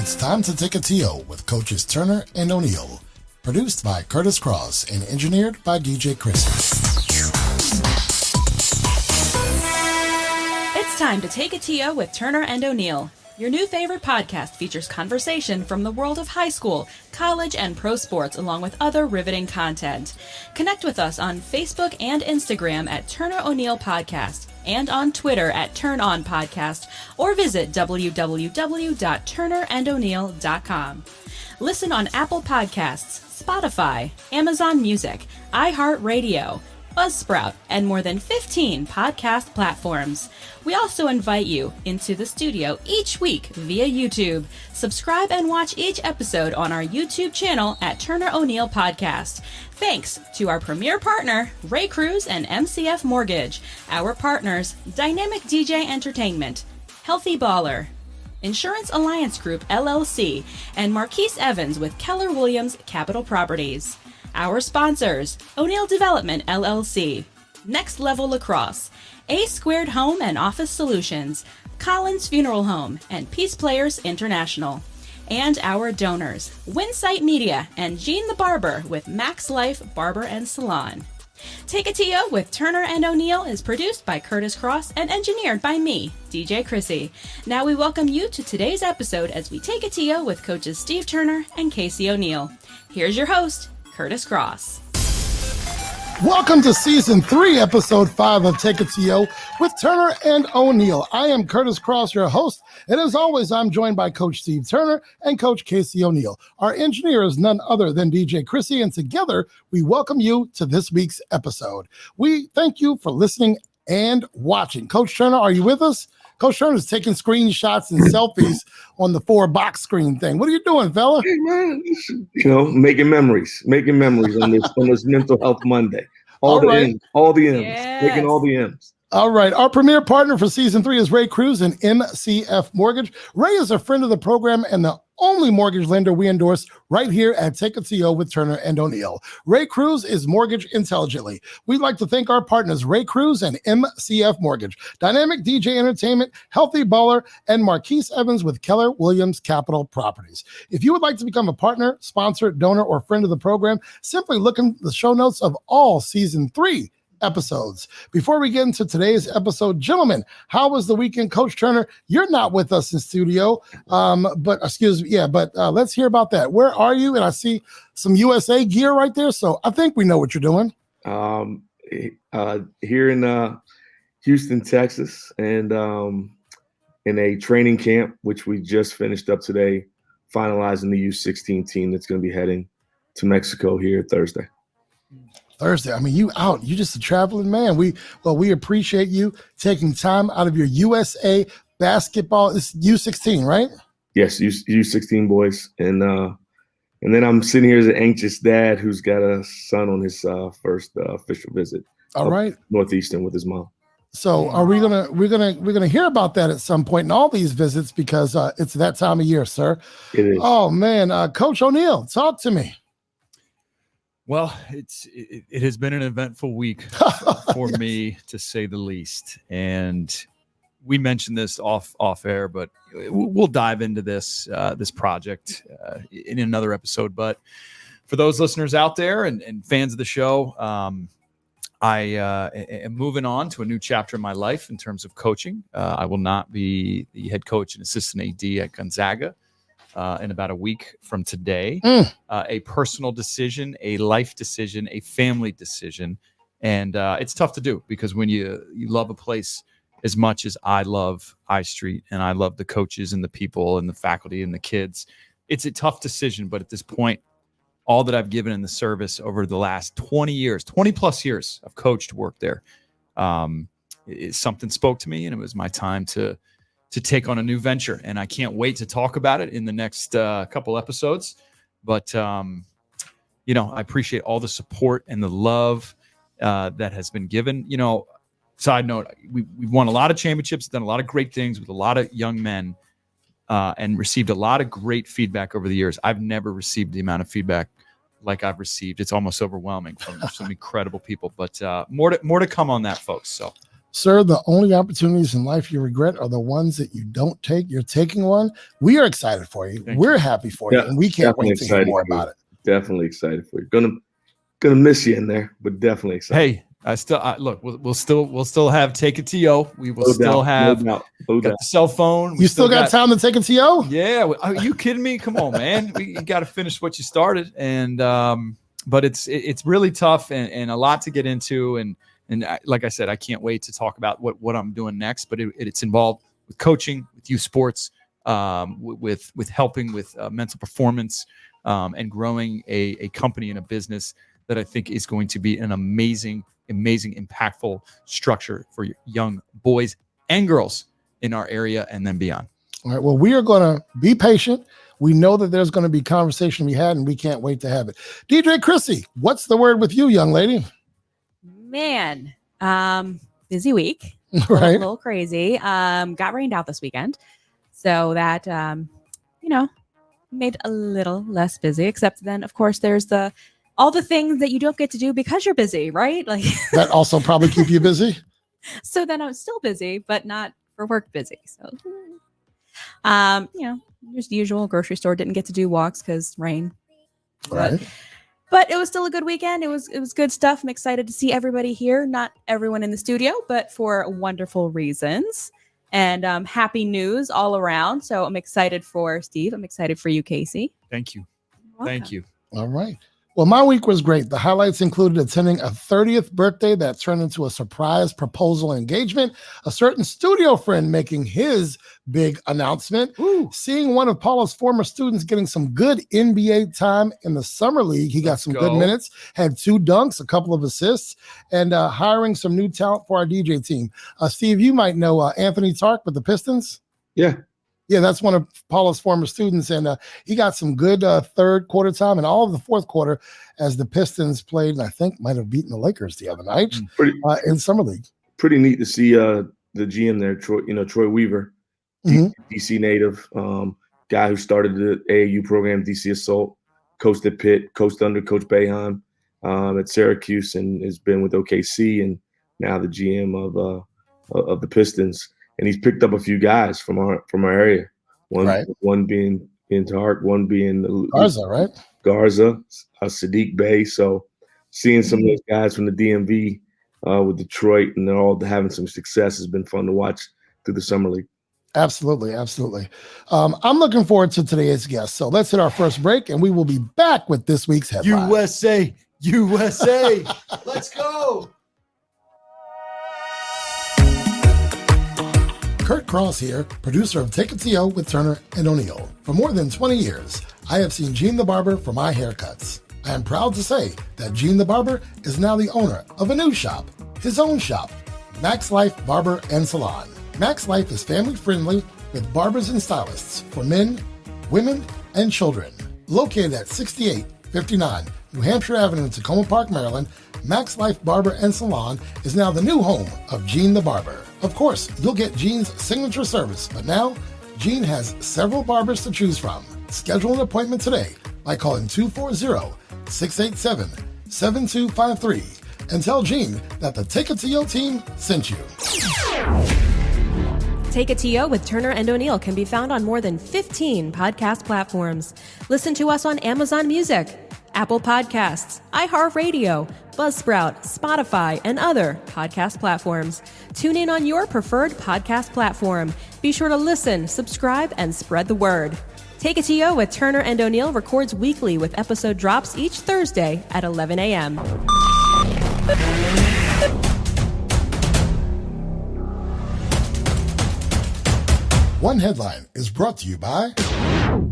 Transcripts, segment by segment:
It's time to take a TO with coaches Turner and O'Neill. Produced by Curtis Cross and engineered by DJ Chris. It's time to take a TO with Turner and O'Neill. Your new favorite podcast features conversation from the world of high school, college, and pro sports, along with other riveting content. Connect with us on Facebook and Instagram at Turner O'Neill Podcast and on Twitter at Turn On Podcast, or visit www.turnerando'neill.com. Listen on Apple Podcasts, Spotify, Amazon Music, iHeartRadio, Buzzsprout, and more than 15 podcast platforms. We also invite you into the studio each week via YouTube. Subscribe and watch each episode on our YouTube channel at Turner O'Neill Podcast. Thanks to our premier partner, Ray Cruz and MCF Mortgage, our partners, Dynamic DJ Entertainment, Healthy Baller, Insurance Alliance Group, LLC, and Marquise Evans with Keller Williams Capital Properties. Our sponsors, O'Neill Development, LLC, Next Level Lacrosse, A Squared Home and Office Solutions, Collins Funeral Home, and Peace Players International. And our donors, Winsight Media and Gene the Barber with Max Life Barber and Salon. Take a TO with Turner and O'Neill is produced by Curtis Cross and engineered by me, DJ Chrissy. Now we welcome you to today's episode as we take a TO with coaches Steve Turner and Casey O'Neill. Here's your host, Curtis Cross. Welcome to Season 3, Episode 5 of Take a TO with Turner and O'Neill. I am Curtis Cross, your host, and as always, I'm joined by Coach Steve Turner and Coach Casey O'Neill. Our engineer is none other than DJ Chrissy, and together, we welcome you to this week's episode. We thank you for listening and watching. Coach Turner, are you with us? Coach Turner's taking screenshots and selfies on the 4-box screen thing. What are you doing, fella? Hey, man, making memories on this Mental Health Monday. All the M's, Yes. Making all the M's. All right. Our premier partner for Season 3 is Ray Cruz and MCF Mortgage. Ray is a friend of the program and the only mortgage lender we endorse right here at Take a TO with Turner and O'Neill. Ray Cruz is mortgage intelligently. We'd like to thank our partners, Ray Cruz and MCF Mortgage, Dynamic DJ Entertainment, Healthy Baller, and Marquise Evans with Keller Williams Capital Properties. If you would like to become a partner, sponsor, donor, or friend of the program, simply look in the show notes of all Season 3 episodes. Before we get into today's episode, gentlemen, how was the weekend? Coach Turner, you're not with us in studio, but let's hear about that. Where are you? And I see some USA gear right there, so I think we know what you're doing. Here in Houston, Texas, and in a training camp, which we just finished up today, finalizing the U16 team that's going to be heading to Mexico here Thursday. I mean, you just a traveling man. We appreciate you taking time out of your USA basketball. It's U16, right? Yes, U16 boys. And then I'm sitting here as an anxious dad who's got a son on his first official visit. All right. Northeastern with his mom. So are we're gonna hear about that at some point in all these visits because it's that time of year, sir. It is. Oh man, Coach O'Neill, talk to me. Well, it has been an eventful week for me, to say the least. And we mentioned this off air, but we'll dive into this project in another episode. But for those listeners out there and fans of the show, I am moving on to a new chapter in my life in terms of coaching. I will not be the head coach and assistant AD at Gonzaga in about a week from today. A personal decision, a life decision, a family decision. And it's tough to do because when you love a place as much as I love I Street and I love the coaches and the people and the faculty and the kids, it's a tough decision. But at this point, all that I've given in the service over the last 20 plus years I've coached, worked there, something spoke to me, and it was my time to take on a new venture. And I can't wait to talk about it in the next couple episodes. But, I appreciate all the support and the love that has been given. Side note, we've won a lot of championships, done a lot of great things with a lot of young men, and received a lot of great feedback over the years. I've never received the amount of feedback like I've received. It's almost overwhelming from some incredible people, but more to come on that, folks. So Sir, the only opportunities in life you regret are the ones that you don't take. You're taking one. We are excited for you. We're happy for you, and we can't wait to hear more about it. Definitely excited for you. Gonna miss you in there, but definitely excited. Hey, look. We'll still have Take It To Yo. We will have the cell phone. You still got time to take it to Yo? Yeah. Are you kidding me? Come on, man. You got to finish what you started, and but it's really tough and a lot to get into, and like I said, I can't wait to talk about what I'm doing next. But it's involved with coaching, with youth sports, with helping with mental performance, and growing a company and a business that I think is going to be an amazing, impactful structure for young boys and girls in our area and then beyond. All right. Well, we are going to be patient. We know that there's going to be conversation we had, and we can't wait to have it. DJ Chrissy, what's the word with you, young lady? Man, busy week. Right. A little crazy. Got rained out this weekend. So that, made a little less busy, except then, of course, there's all the things that you don't get to do because you're busy, right? Like that also probably keep you busy. So then I'm still busy, but not for work busy. So, just usual grocery store. Didn't get to do walks because rain. Right. But it was still a good weekend. It was good stuff. I'm excited to see everybody here. Not everyone in the studio, but for wonderful reasons. And happy news all around. So I'm excited for Steve. I'm excited for you, Casey. Thank you. Thank you. All right. Well, my week was great. The highlights included attending a 30th birthday that turned into a surprise proposal engagement, a certain studio friend making his big announcement, seeing one of Paula's former students getting some good NBA time in the summer league. He got some good minutes, had 2 dunks, a couple of assists, and hiring some new talent for our DJ team. Steve, you might know Anthony Tark with the Pistons. Yeah, that's one of Paula's former students, and he got some good third quarter time and all of the fourth quarter as the Pistons played, and I think might have beaten the Lakers the other night in Summer League. Pretty neat to see the GM there, Troy Weaver, DC native, guy who started the AAU program, DC Assault, coached at Pitt, coached under Coach Boeheim at Syracuse, and has been with OKC, and now the GM of the Pistons. And he's picked up a few guys from our area. One being in Tark, one being Garza, right? Garza, Sadiq Bey. So seeing some of those guys from the DMV with Detroit, and they're all having some success, has been fun to watch through the summer league. Absolutely. I'm looking forward to today's guest. So let's hit our first break, and we will be back with this week's headline. USA, let's go. Kurt Cross here, producer of Take It To Yo with Turner and O'Neill. For more than 20 years, I have seen Gene the Barber for my haircuts. I am proud to say that Gene the Barber is now the owner of a new shop, his own shop, Max Life Barber and Salon. Max Life is family friendly with barbers and stylists for men, women, and children. Located at 6859 New Hampshire Avenue in Tacoma Park, Maryland, Max Life Barber and Salon is now the new home of Gene the Barber. Of course, you'll get Gene's signature service, but now Gene has several barbers to choose from. Schedule an appointment today by calling 240-687-7253 and tell Gene that the Take It To Yo team sent you. Take It To Yo with Turner and O'Neill can be found on more than 15 podcast platforms. Listen to us on Amazon Music, Apple Podcasts, iHeartRadio, Buzzsprout, Spotify, and other podcast platforms. Tune in on your preferred podcast platform. Be sure to listen, subscribe, and spread the word. Take It To Yo with Turner and O'Neill records weekly with episode drops each Thursday at 11 a.m. One Headline is brought to you by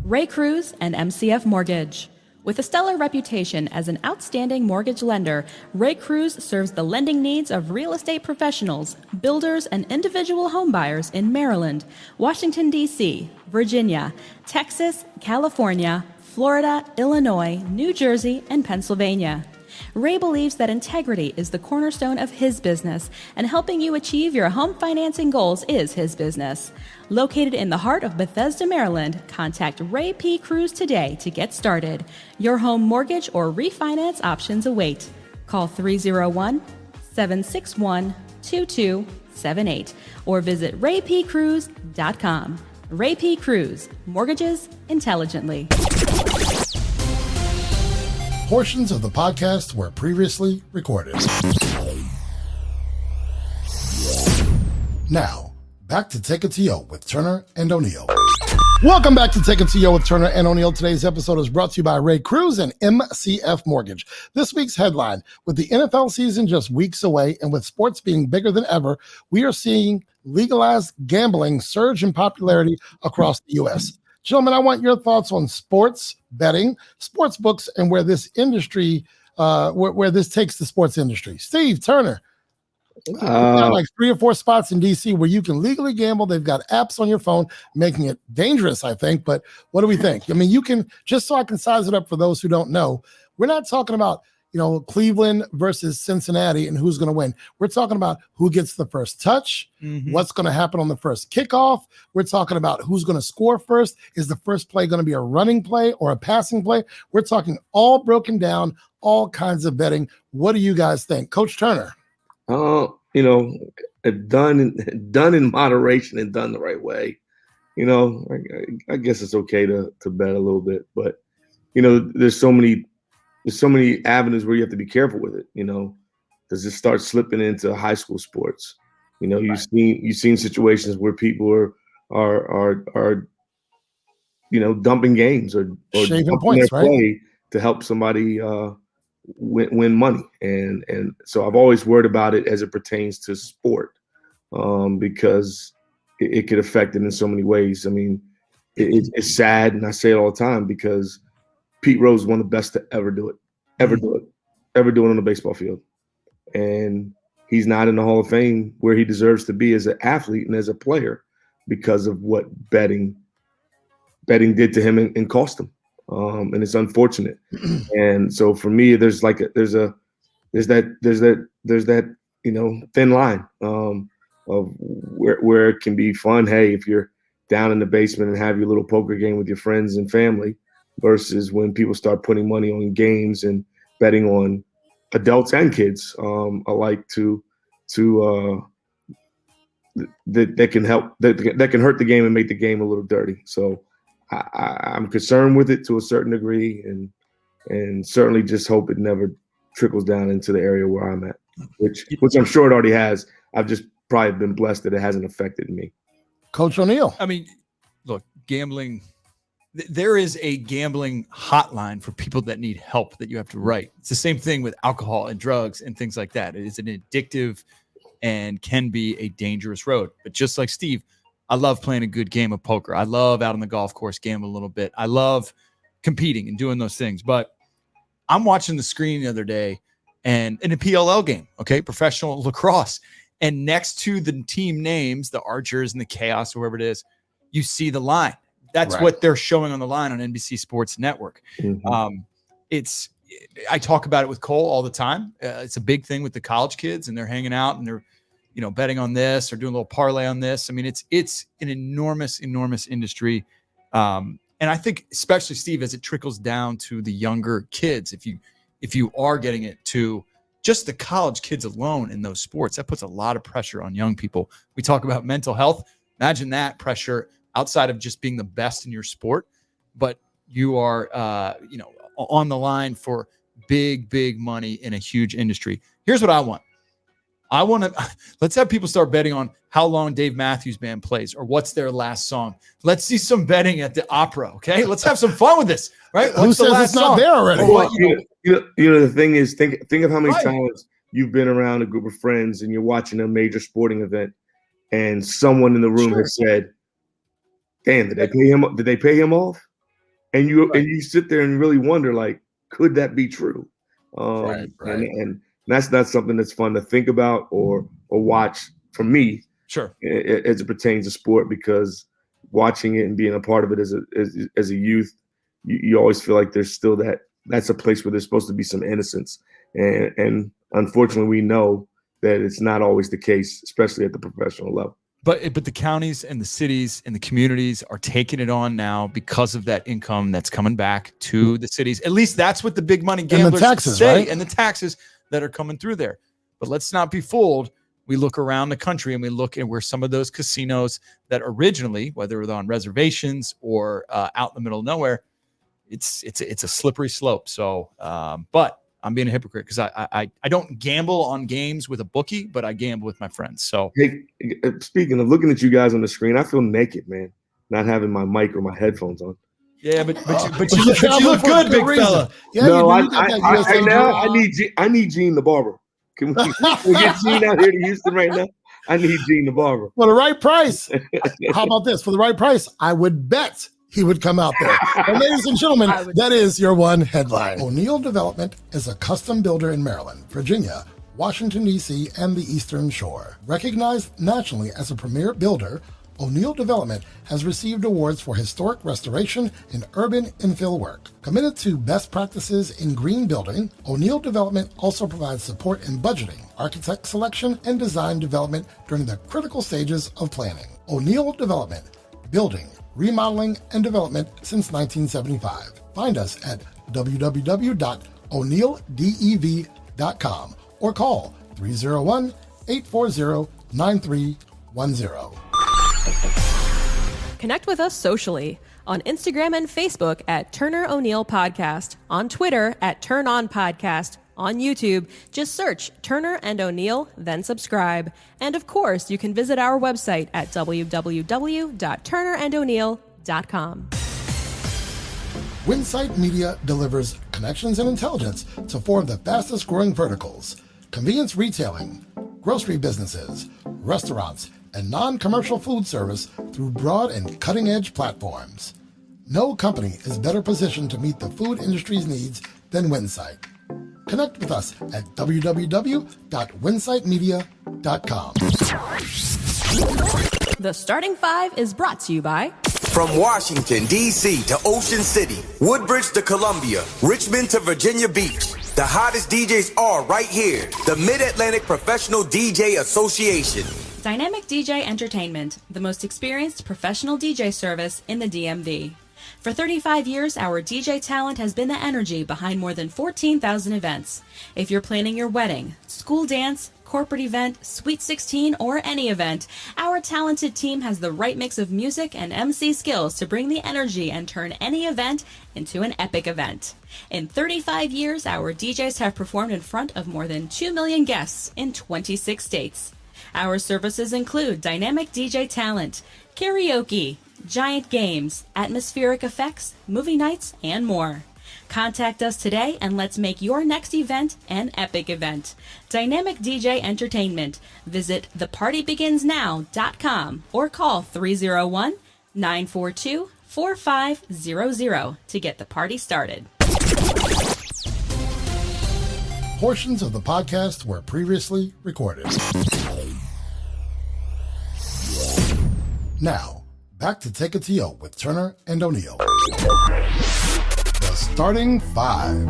Ray Cruz and MCF Mortgage. With a stellar reputation as an outstanding mortgage lender, Ray Cruz serves the lending needs of real estate professionals, builders, and individual homebuyers in Maryland, Washington, D.C., Virginia, Texas, California, Florida, Illinois, New Jersey, and Pennsylvania. Ray believes that integrity is the cornerstone of his business, and helping you achieve your home financing goals is his business. Located in the heart of Bethesda, Maryland, contact Ray P. Cruz today to get started. Your home mortgage or refinance options await. Call 301-761-2255. 888-888-7878 or visit raypcruise.com. Ray P. Cruise, mortgages intelligently. Portions of the podcast were previously recorded. Now, back to Take It to Yo with Turner and O'Neill. Welcome back to Take It to Yo with Turner and O'Neill. Today's episode is brought to you by Ray Cruz and MCF Mortgage. This week's headline: with the NFL season just weeks away and with sports being bigger than ever, we are seeing legalized gambling surge in popularity across the U.S. Gentlemen, I want your thoughts on sports betting, sports books, and where this industry, where this takes the sports industry. Steve, Turner. We've got like 3 or 4 spots in DC where you can legally gamble. They've got apps on your phone, making it dangerous, I think. But what do we think? I mean, you can, just so I can size it up for those who don't know, we're not talking about, Cleveland versus Cincinnati and who's going to win. We're talking about who gets the first touch, what's going to happen on the first kickoff. We're talking about who's going to score first. Is the first play going to be a running play or a passing play? We're talking all broken down, all kinds of betting. What do you guys think? Coach Turner. Done in moderation and done the right way. I guess it's okay to bet a little bit, but there's so many avenues where you have to be careful with it. Does it start slipping into high school sports? You've seen situations where people are dumping games or shaving points, their play to help somebody win money, and so I've always worried about it as it pertains to sport, because it could affect it in so many ways. I mean, it's sad, and I say it all the time, because Pete Rose is one of the best to ever do it on the baseball field, and he's not in the Hall of Fame where he deserves to be as an athlete and as a player because of what betting did to him and cost him. And it's unfortunate. And so for me, there's that thin line of where it can be fun. Hey, if you're down in the basement and have your little poker game with your friends and family, versus when people start putting money on games and betting on adults and kids alike that can hurt the game and make the game a little dirty. So I'm concerned with it to a certain degree, and certainly just hope it never trickles down into the area where I'm at, which I'm sure it already has. I've just probably been blessed that it hasn't affected me. Coach O'Neill. I mean, look, gambling, there is a gambling hotline for people that need help that you have to write. It's the same thing with alcohol and drugs and things like that. It is an addictive and can be a dangerous road. But just like Steve, I love playing a good game of poker. I love out on the golf course, gambling a little bit. I love competing and doing those things. But I'm watching the screen the other day and in a PLL game, okay, professional lacrosse. And next to the team names, the Archers and the Chaos, or whoever it is, you see the line. That's what they're showing on the line on NBC Sports Network. I talk about it with Cole all the time. It's a big thing with the college kids, and they're hanging out and they're, betting on this or doing a little parlay on this. I mean, it's an enormous industry. And I think, especially Steve, as it trickles down to the younger kids, if you are getting it to just the college kids alone in those sports, that puts a lot of pressure on young people. We talk about mental health. Imagine that pressure outside of just being the best in your sport, but you are, on the line for big money in a huge industry. Here's what I want. Let's have people start betting on how long Dave Matthews Band plays or what's their last song. Let's see some betting at the opera. Okay. Let's have some fun with this, right? Who says it's not there already? Well, the thing is, think of how many times you've been around a group of friends and you're watching a major sporting event and someone in the room has said, damn, did they pay him off? And you sit there and really wonder, like, could that be true? And that's not something that's fun to think about or watch for me. Sure. As it pertains to sport, because watching it and being a part of it as a youth, you always feel like there's still that's a place where there's supposed to be some innocence. And unfortunately, we know that it's not always the case, especially at the professional level. But the counties and the cities and the communities are taking it on now because of that income that's coming back to the cities. At least that's what the big money gamblers and the taxes, say, right? And the taxes that are coming through there. But let's not be fooled. we look around the country and we look at where some of those casinos that originally, whether they're on reservations or out in the middle of nowhere, it's a slippery slope. So, but I'm being a hypocrite because I don't gamble on games with a bookie, but I gamble with my friends. So, hey, speaking of looking at you guys on the screen, I feel naked, man, not having my mic or my headphones on. yeah, but you look good, big fella. Yeah, No, you got that USA I need Gene the barber. Can we get Gene out here to Houston right now? I need Gene the barber. For the right price. How about this? For the right price, I would bet he would come out there. And ladies and gentlemen, that is your one headline. O'Neill Development is a custom builder in Maryland, Virginia, Washington, D.C., and the Eastern Shore. Recognized nationally as a premier builder, O'Neill Development has received awards for historic restoration and urban infill work. Committed to best practices in green building, O'Neill Development also provides support in budgeting, architect selection, and design development during the critical stages of planning. O'Neill Development, building, remodeling, and development since 1975. Find us at www.o'neilldev.com or call 301-840-9310. Connect with us socially on Instagram and Facebook at Turner O'Neill Podcast, on Twitter at Turn On Podcast, on YouTube, just search Turner and O'Neill, then subscribe. And of course, you can visit our website at www.turnerando'neill.com. Winsight Media delivers connections and intelligence to four of the fastest growing verticals: convenience retailing, grocery businesses, restaurants, and non-commercial food service through broad and cutting-edge platforms. No company is better positioned to meet the food industry's needs than Winsight. Connect with us at www.winsightmedia.com. The Starting Five is brought to you by... From Washington, D.C. to Ocean City, Woodbridge to Columbia, Richmond to Virginia Beach, the hottest DJs are right here. The Mid-Atlantic Professional DJ Association. Dynamic DJ Entertainment, the most experienced professional DJ service in the DMV. For 35 years, our DJ talent has been the energy behind more than 14,000 events. If you're planning your wedding, school dance, corporate event, Sweet 16, or any event, our talented team has the right mix of music and MC skills to bring the energy and turn any event into an epic event. In 35 years, our DJs have performed in front of more than 2 million guests in 26 states. Our services include dynamic DJ talent, karaoke, giant games, atmospheric effects, movie nights, and more. Contact us today and let's make your next event an epic event. Dynamic DJ Entertainment. Visit thepartybeginsnow.com or call 301-942-4500 to get the party started. Portions of the podcast were previously recorded. Now, back to Take It to You with Turner and O'Neill. The Starting Five.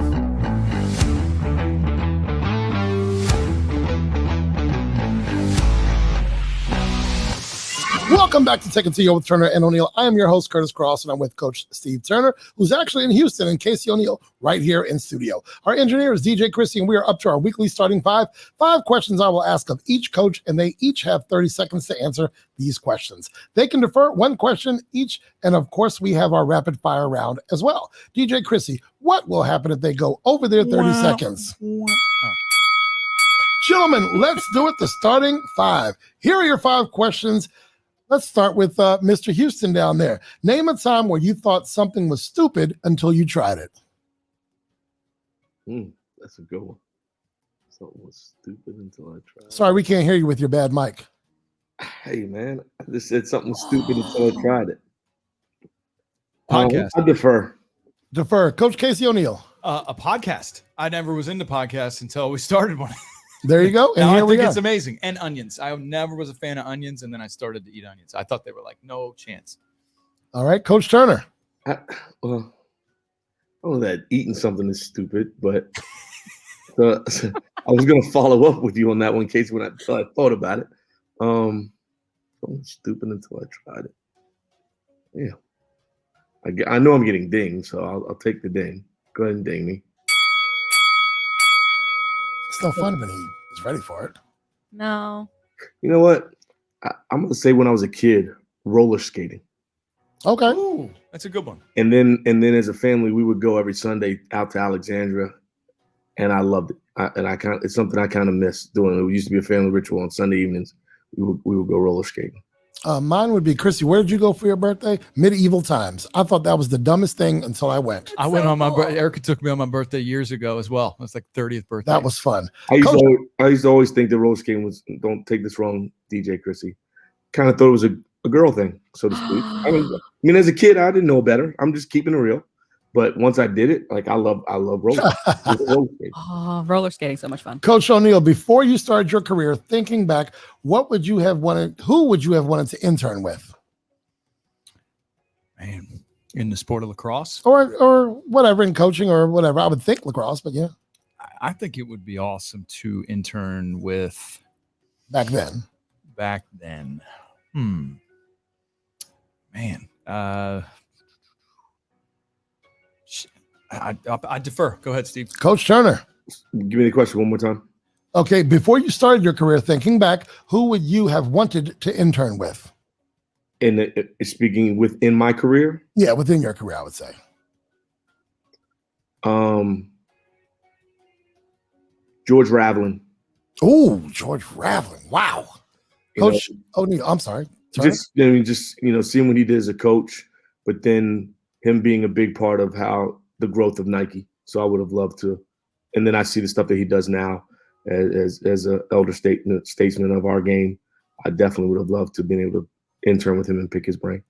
Welcome back to Take It to You with Turner and O'Neill. I am your host, Curtis Cross, and I'm with Coach Steve Turner, who's actually in Houston, and Casey O'Neill right here in studio. Our engineer is DJ Christie, and we are up to our weekly Starting Five. 5 questions I will ask of each coach, and they each have 30 seconds to answer these questions. They can defer 1 question each, and of course, we have our rapid fire round as well. DJ Christie, what will happen if they go over their 30 seconds? Gentlemen, let's do it. The Starting Five. Here are your 5 questions. Let's start with Mr. Houston down there. Name a time where you thought something was stupid until you tried it. That's a good one. Something was stupid until I tried it. Sorry, we can't hear you with your bad mic. Hey, man, I just said something was stupid until I tried it. Podcast. I defer. Coach Casey O'Neill. A podcast. I never was into podcasts until we started one. There you go. And now here I we think go. it's amazing. And onions. I never was a fan of onions, and then I started to eat onions. I thought they were like, no chance. All right, Coach Turner. I know that eating something is stupid, but I was going to follow up with you on that one, Casey, when I thought about it. Something stupid until I tried it. Yeah. I know I'm getting dinged, so I'll take the ding. Go ahead and ding me. It's no fun when he is ready for it. No. You know what? I'm gonna say when I was a kid, roller skating. Okay. Ooh, that's a good one. And then as a family, we would go every Sunday out to Alexandria, and I loved it. It's something I kind of miss doing. It used to be a family ritual on Sunday evenings. We would go roller skating. Mine would be, Chrissy, where did you go for your birthday? Medieval times. I thought that was the dumbest thing until I went. I went on my birthday. Erica took me on my birthday years ago as well. It was like 30th birthday. That was fun. I used to always think that roller skating was, don't take this wrong, DJ Chrissy, kind of thought it was a girl thing, so to speak. I mean, as a kid, I didn't know better. I'm just keeping it real. But once I did it, like I love roller skating. Oh, roller skating, so much fun. Coach O'Neal, before you started your career, thinking back, who would you have wanted to intern with? Man, in the sport of lacrosse? Or whatever, in coaching or whatever. I would think lacrosse, but yeah. I think it would be awesome to intern with Back then. Man. I defer. Go ahead, Steve. Coach Turner. Give me the question one more time. Okay, before you started your career, thinking back, who would you have wanted to intern with? Speaking within my career? Yeah, within your career, I would say. George Raveling. Oh, George Raveling. Wow. Coach O'Neal, I'm sorry. Just seeing what he did as a coach, but then him being a big part of how the growth of Nike. So I would have loved to. And then I see the stuff that he does now as an elder statesman of our game. I definitely would have loved to have been able to intern with him and pick his brain.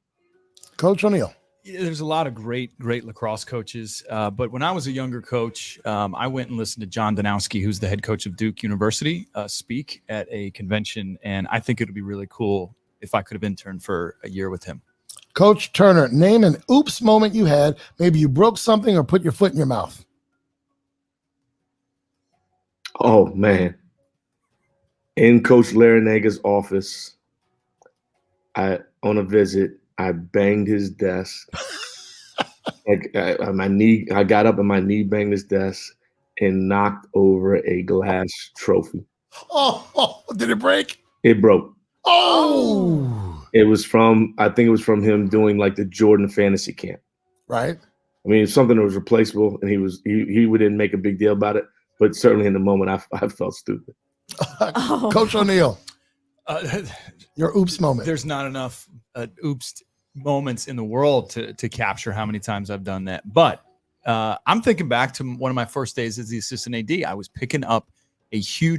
Coach O'Neal. Yeah, there's a lot of great lacrosse coaches. But when I was a younger coach, I went and listened to John Danowski, who's the head coach of Duke University, speak at a convention. And I think it would be really cool if I could have interned for a year with him. Coach Turner, name an oops moment you had. Maybe you broke something or put your foot in your mouth. Oh, man. In Coach Larinaga's office, on a visit, I banged his desk. I got up and my knee banged his desk and knocked over a glass trophy. Oh, did it break? It broke. Oh. I think it was from him doing like the Jordan fantasy camp. Right. I mean, it's something that was replaceable, and he didn't make a big deal about it. But certainly in the moment, I felt stupid. Coach O'Neal, your oops moment. There's not enough oops moments in the world to capture how many times I've done that. But I'm thinking back to one of my first days as the assistant AD. I was picking up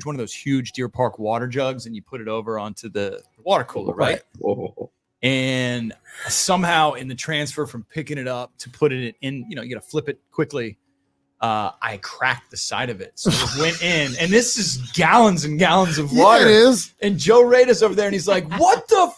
one of those huge Deer Park water jugs, and you put it over onto the water cooler, right? Oh. And somehow in the transfer from picking it up to put it in, you got to flip it quickly. I cracked the side of it. So it went in, and this is gallons and gallons of water. Yeah, it is. And Joe Rada's over there, and he's like, what the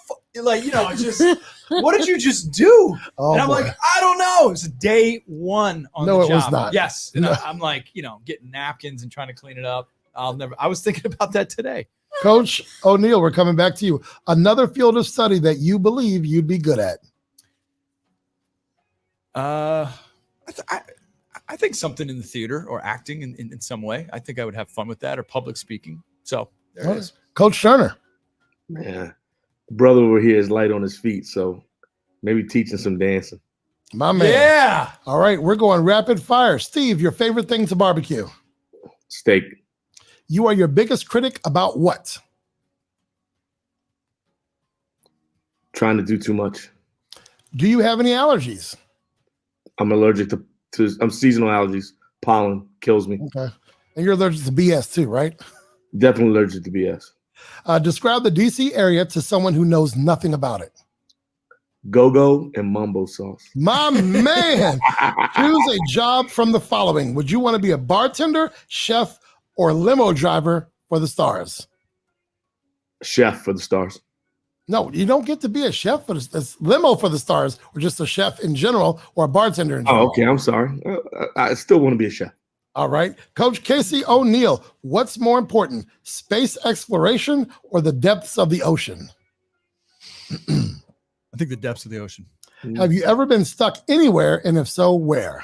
what did you just do? Oh, and I'm like, I don't know. It was day one on the job. No, it was not. Yes. And I'm like, getting napkins and trying to clean it up. I was thinking about that today. Coach O'Neal, we're coming back to you. Another field of study that you believe you'd be good at. I think something in the theater or acting in some way. I think I would have fun with that, or public speaking. So there it is. Coach Turner. Man, brother over here is light on his feet, so maybe teaching some dancing. My man. Yeah. All right, we're going rapid fire. Steve, your favorite thing to barbecue? Steak. You are your biggest critic about what? Trying to do too much. Do you have any allergies? I'm allergic to I'm seasonal allergies. Pollen kills me. Okay. And you're allergic to BS too, right? Definitely allergic to BS. Describe the DC area to someone who knows nothing about it. Go-go and mumbo sauce. My man. Choose a job from the following. Would you want to be a bartender, chef, or limo driver for the stars? Chef for the stars. No, you don't get to be a chef for the limo for the stars, or just a chef in general, or a bartender in general. Oh, okay. I'm sorry. I still want to be a chef. All right. Coach Casey O'Neal, what's more important, space exploration or the depths of the ocean? I think the depths of the ocean. Have you ever been stuck anywhere, and if so, where?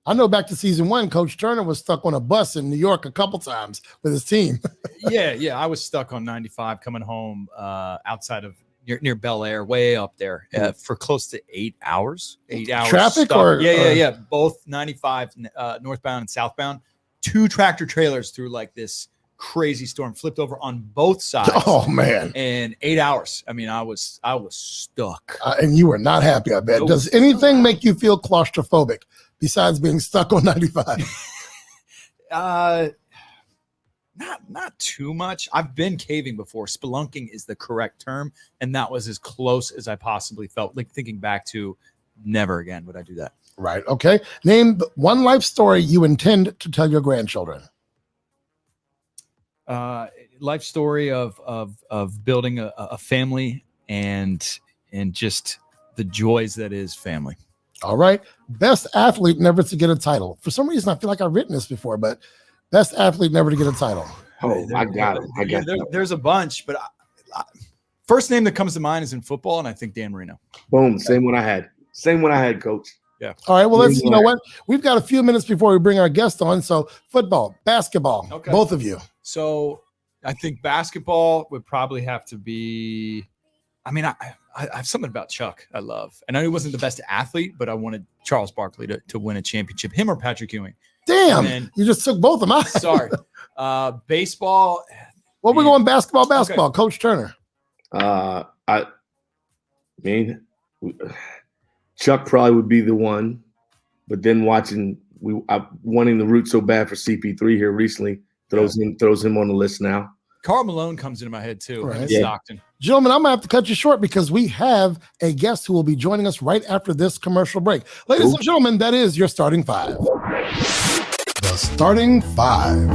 I know back to season 1, Coach Turner was stuck on a bus in New York a couple times with his team. Yeah. I was stuck on 95 coming home outside of near Bel Air, way up there for close to 8 hours. 8 hours. Traffic stuck. or? Yeah. Both 95 northbound and southbound. 2 tractor trailers through like this crazy storm, flipped over on both sides. Oh man! And 8 hours. I mean, I was stuck. And you were not happy, I bet. Nope. Does anything make you feel claustrophobic besides being stuck on 95? Not too much. I've been caving before. Spelunking is the correct term, and that was as close as I possibly felt. Like thinking back to, never again would I do that. Right. Okay. Name one life story you intend to tell your grandchildren. Life story of building a family and just the joys that is family. All right. Best athlete never to get a title. For some reason, I feel like I've written this before, but best athlete never to get a title. Oh, I got it. There's a bunch, but first name that comes to mind is in football, and I think Dan Marino. Boom. Same one I had, Coach. Yeah. All right. Well, you know what? We've got a few minutes before we bring our guest on. So football, basketball, both of you. So I think basketball would probably have to be, I mean, I have something about Chuck I love. And I know he wasn't the best athlete, but I wanted Charles Barkley to win a championship, him or Patrick Ewing. Damn, you just took both of mine. Sorry. Baseball. Well, we're going basketball. Okay. Coach Turner. I mean, Chuck probably would be the one, but then wanting to root so bad for CP3 here recently throws him on the list now. Karl Malone comes into my head too. Right. Stockton. Gentlemen, I'm gonna have to cut you short because we have a guest who will be joining us right after this commercial break. Ladies and gentlemen, that is your starting 5. The starting 5.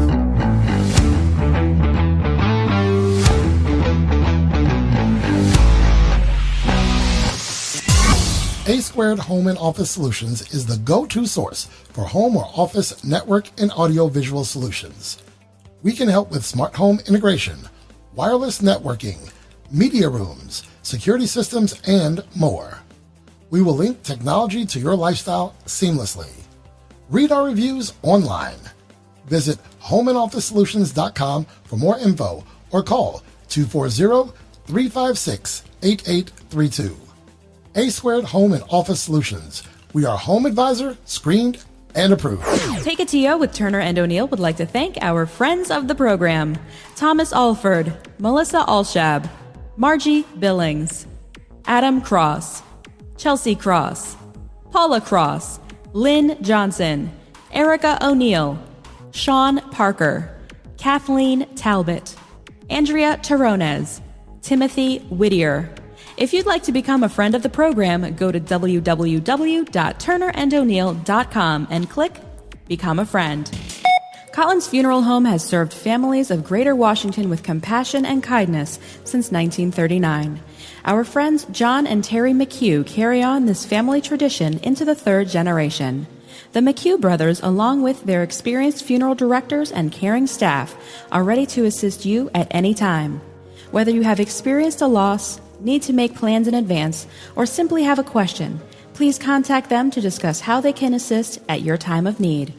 A Squared Home and Office Solutions is the go-to source for home or office network and audio-visual solutions. We can help with smart home integration, wireless networking, media rooms, security systems, and more. We will link technology to your lifestyle seamlessly. Read our reviews online. Visit homeandofficesolutions.com for more info or call 240-356-8832. A Squared Home and Office Solutions. We are home advisor, screened, and approved. Take It To You with Turner and O'Neill would like to thank our friends of the program: Thomas Alford, Melissa Alshab, Margie Billings, Adam Cross, Chelsea Cross, Paula Cross, Lynn Johnson, Erica O'Neill, Sean Parker, Kathleen Talbot, Andrea Tarones, Timothy Whittier. If you'd like to become a friend of the program, go to www.turnerando'neill.com and click Become a Friend. Collins Funeral Home has served families of Greater Washington with compassion and kindness since 1939. Our friends John and Terry McHugh carry on this family tradition into the 3rd generation. The McHugh brothers, along with their experienced funeral directors and caring staff, are ready to assist you at any time. Whether you have experienced a loss, need to make plans in advance, or simply have a question, please contact them to discuss how they can assist at your time of need.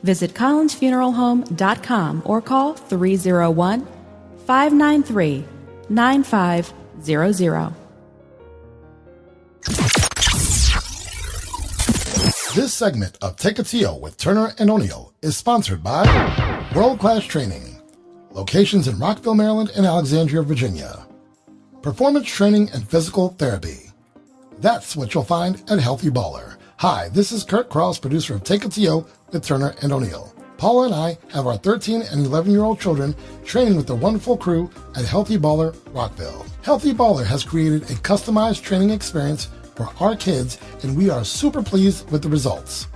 Visit collinsfuneralhome.com or call 301-593-9500. This segment of Take It To You with Turner and O'Neill is sponsored by World Class Training, locations in Rockville, Maryland and Alexandria, Virginia. Performance training and physical therapy. That's what you'll find at Healthy Baller. Hi, this is Kurt Cross, producer of Take It To You with Turner and O'Neill. Paula and I have our 13 and 11-year-old children training with the wonderful crew at Healthy Baller Rockville. Healthy Baller has created a customized training experience for our kids, and we are super pleased with the results.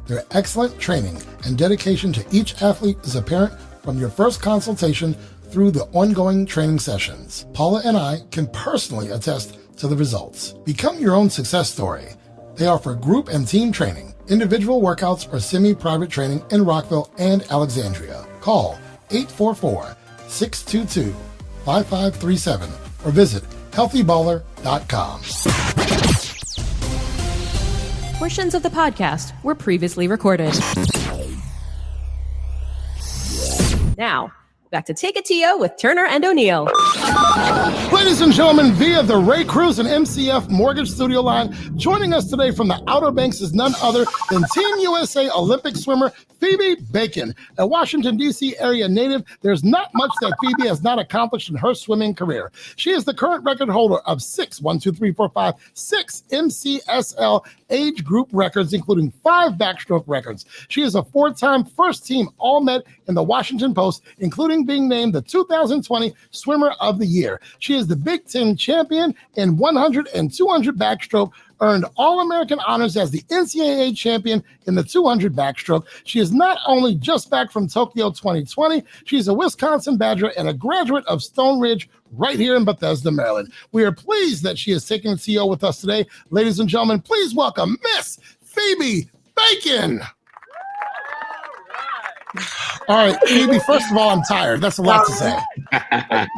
Their excellent training and dedication to each athlete is apparent from your first consultation through the ongoing training sessions. Paula and I can personally attest to the results. Become your own success story. They offer group and team training, individual workouts, or semi-private training in Rockville and Alexandria. Call 844-622-5537 or visit healthyballer.com. Portions of the podcast were previously recorded. Now, back to Take It To You with Turner and O'Neill. Ladies and gentlemen, via the Ray Cruz and MCF Mortgage Studio line, joining us today from the Outer Banks is none other than Team USA Olympic swimmer Phoebe Bacon. A Washington, D.C. area native, there's not much that Phoebe has not accomplished in her swimming career. She is the current record holder of six MCSL age group records, including 5 backstroke records. She is a 4-time first-team All-Met in the Washington Post, including being named the 2020 Swimmer of the Year. She is the Big Ten champion in 100 and 200 backstroke, earned All-American honors as the NCAA champion in the 200 backstroke. She is not only just back from Tokyo 2020, she's a Wisconsin Badger and a graduate of Stone Ridge right here in Bethesda, Maryland. We are pleased that she is taking the TO with us today. Ladies and gentlemen, please welcome Miss Phoebe Bacon. All right, Phoebe, first of all, I'm tired. That's a lot to say.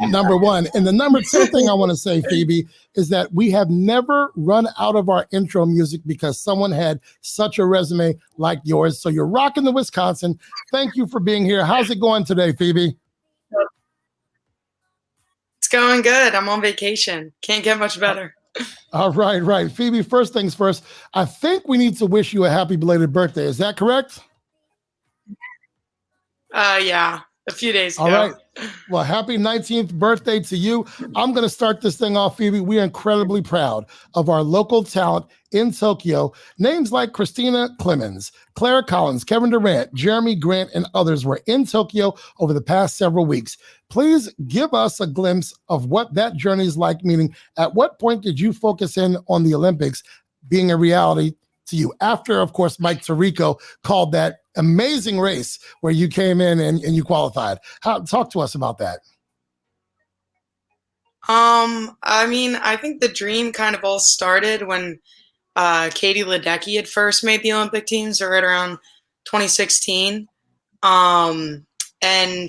Number one. And the number two thing I want to say, Phoebe, is that we have never run out of our intro music because someone had such a resume like yours. So you're rocking the Wisconsin. Thank you for being here. How's it going today, Phoebe? It's going good. I'm on vacation. Can't get much better. All right, right. Phoebe, first things first, I think we need to wish you a happy belated birthday. Is that correct? Yeah, a few days ago. All right. Well, happy 19th birthday to you. I'm going to start this thing off, Phoebe. We are incredibly proud of our local talent in Tokyo. Names like Christina Clemens, Clara Collins, Kevin Durant, Jeremy Grant, and others were in Tokyo over the past several weeks. Please give us a glimpse of what that journey is like, meaning at what point did you focus in on the Olympics being a reality to you? After, of course, Mike Tirico called that amazing race where you came in and you qualified. Talk to us about that. I mean, I think the dream kind of all started when Katie Ledecky had first made the Olympic team, so right around 2016. And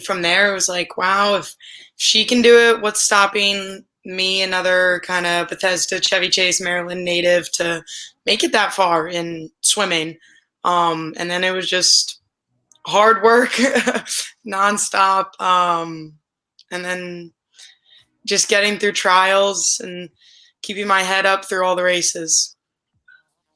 from there, it was like, wow, if she can do it, what's stopping me, another kind of Bethesda, Chevy Chase, Maryland native, to make it that far in swimming? And then it was just hard work, nonstop. And then just getting through trials and keeping my head up through all the races.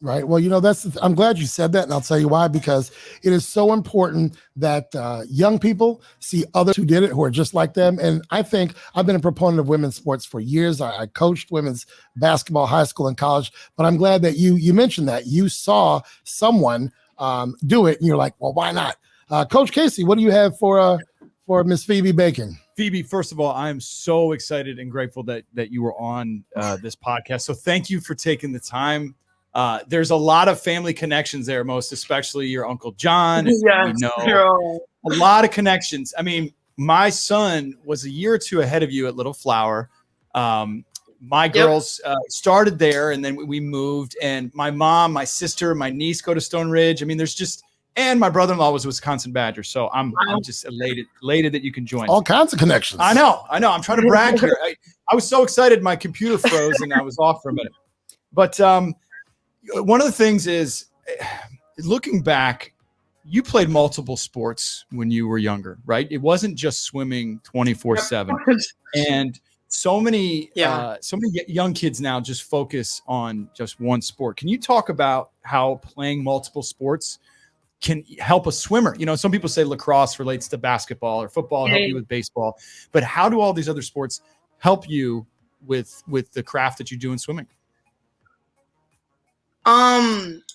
Right. Well, you know, I'm glad you said that, and I'll tell you why, because it is so important that young people see others who did it, who are just like them. And I think I've been a proponent of women's sports for years. I coached women's basketball, high school and college, but I'm glad that you mentioned that you saw someone do it and you're like, well, why not? Coach Casey, what do you have for Miss Phoebe Bacon? Phoebe, first of all, I'm so excited and grateful that you were on this podcast. So thank you for taking the time. There's a lot of family connections there, most especially your Uncle John. Yes, a lot of connections. I mean, my son was a year or two ahead of you at Little Flower. My girls started there, and then we moved. And my mom, my sister, my niece go to Stone Ridge. I mean, and my brother-in-law was a Wisconsin Badger. So I'm just elated that you can join. All kinds of connections. I know. I'm trying to brag here. I was so excited. My computer froze and I was off for a minute. But one of the things is, looking back, you played multiple sports when you were younger, right? It wasn't just swimming 24/7. And so many young kids now just focus on just one sport. Can you talk about how playing multiple sports can help a swimmer? You know, some people say lacrosse relates to basketball or football, help you with baseball, but how do all these other sports help you with the craft that you do in swimming?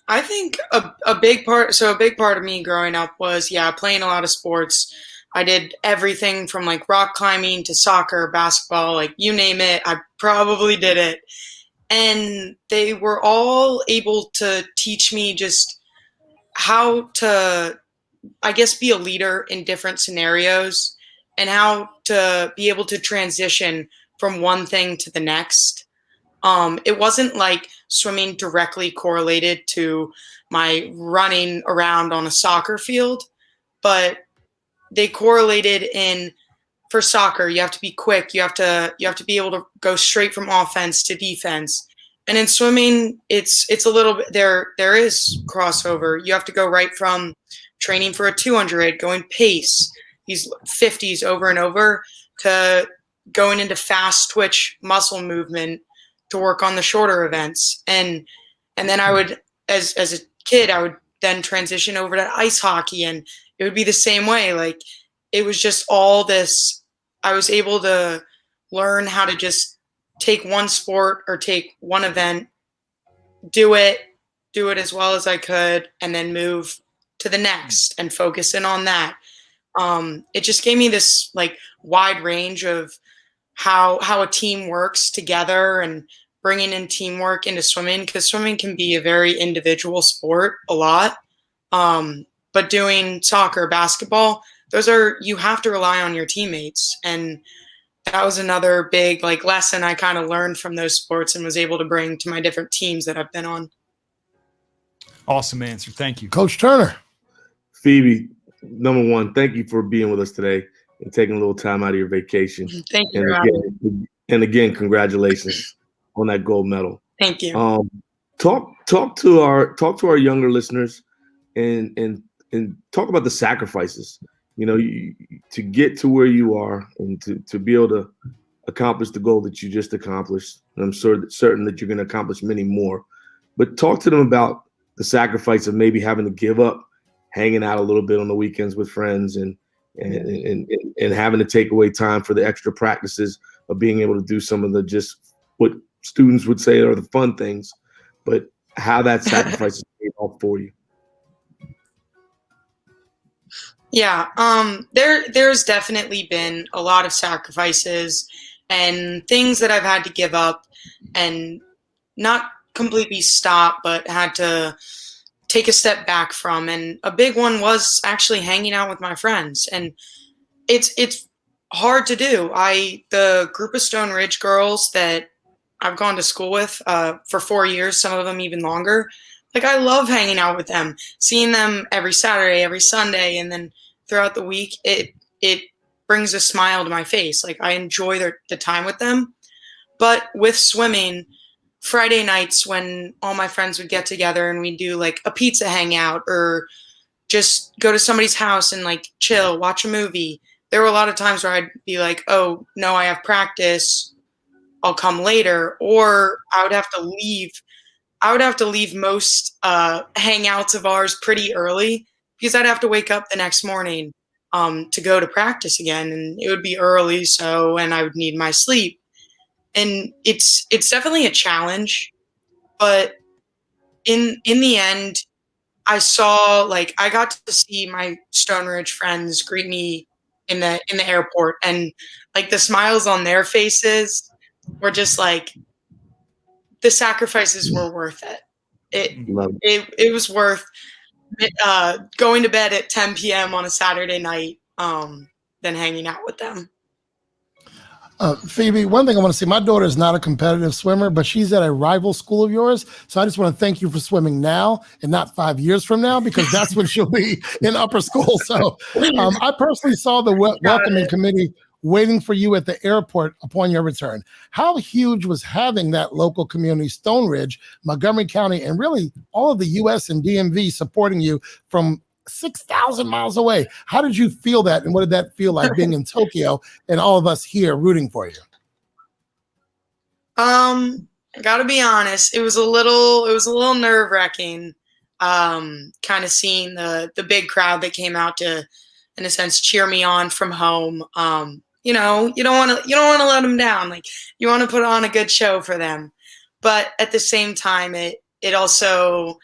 I think a big part of me growing up was, playing a lot of sports. I did everything from like rock climbing to soccer, basketball, like you name it, I probably did it. And they were all able to teach me just how to, I guess, be a leader in different scenarios and how to be able to transition from one thing to the next. It wasn't like swimming directly correlated to my running around on a soccer field, but they correlated for soccer, you have to be quick. You have to be able to go straight from offense to defense. And in swimming, it's a little bit there is crossover. You have to go right from training for a 200, going pace, these 50s over and over, to going into fast twitch muscle movement to work on the shorter events. And then I would, as a kid, I would then transition over to ice hockey, and it would be the same way. Like, it was just all this. I was able to learn how to just take one sport or take one event, do it as well as I could, and then move to the next and focus in on that. It just gave me this like wide range of how a team works together, and bringing in teamwork into swimming, because swimming can be a very individual sport a lot. But doing soccer, basketball, you have to rely on your teammates. And that was another big like lesson I kind of learned from those sports and was able to bring to my different teams that I've been on. Awesome answer. Thank you. Coach Turner. Phoebe, number one, thank you for being with us today and taking a little time out of your vacation. Thank you. And again, congratulations on that gold medal. Thank you. Talk to our younger listeners and talk about the sacrifices, to get to where you are and to be able to accomplish the goal that you just accomplished. And I'm certain that you're going to accomplish many more. But talk to them about the sacrifice of maybe having to give up hanging out a little bit on the weekends with friends and having to take away time for the extra practices of being able to do some of the just what students would say are the fun things, but how that sacrifice is paid off for you. Yeah, there's definitely been a lot of sacrifices and things that I've had to give up and not completely stop, but had to take a step back from. And a big one was actually hanging out with my friends. And it's hard to do. The group of Stone Ridge girls that I've gone to school with for 4 years, some of them even longer, like I love hanging out with them, seeing them every Saturday, every Sunday, and then throughout the week, it brings a smile to my face. Like I enjoy the time with them. But with swimming, Friday nights when all my friends would get together and we'd do like a pizza hangout or just go to somebody's house and like chill, watch a movie. There were a lot of times where I'd be like, oh no, I have practice, I'll come later. Or I would have to leave most hangouts of ours pretty early because I'd have to wake up the next morning to go to practice again, and it would be early, and I would need my sleep. And it's definitely a challenge, but in the end, I got to see my Stone Ridge friends greet me in the airport, and like the smiles on their faces were just like the sacrifices were worth it. It was worth going to bed at 10 p.m. on a Saturday night than hanging out with them. Phoebe, one thing I want to say, my daughter is not a competitive swimmer, but she's at a rival school of yours. So I just want to thank you for swimming now and not 5 years from now, because that's when she'll be in upper school. So I personally saw the welcoming committee waiting for you at the airport upon your return. How huge was having that local community, Stone Ridge, Montgomery County, and really all of the U.S. and DMV supporting you from 6,000 miles away? How did you feel that, and what did that feel like being in Tokyo and all of us here rooting for you? I gotta be honest, it was a little nerve-wracking, kind of seeing the big crowd that came out to, in a sense, cheer me on from home. You don't want to let them down. Like, you want to put on a good show for them, but at the same time, it also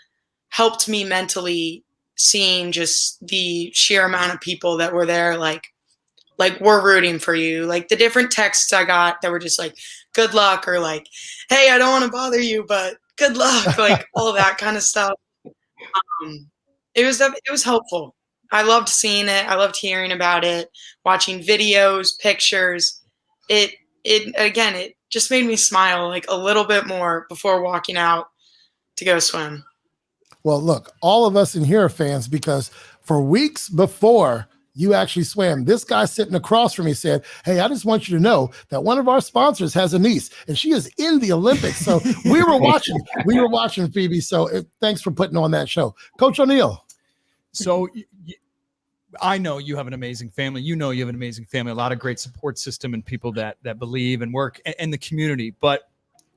helped me mentally, seeing just the sheer amount of people that were there, like we're rooting for you. Like the different texts I got that were just like, good luck, or like, hey, I don't want to bother you, but good luck, like all that kind of stuff. It was helpful. I loved seeing it. I loved hearing about it, watching videos, pictures. It just made me smile like a little bit more before walking out to go swim. Well, look, all of us in here are fans, because for weeks before you actually swam. This guy sitting across from me said, hey, I just want you to know that one of our sponsors has a niece and she is in the Olympics. So we were watching Phoebe. So thanks for putting on that show. Coach O'Neill. So I know you have an amazing family. You know you have an amazing family, a lot of great support system and people that believe and work in the community. But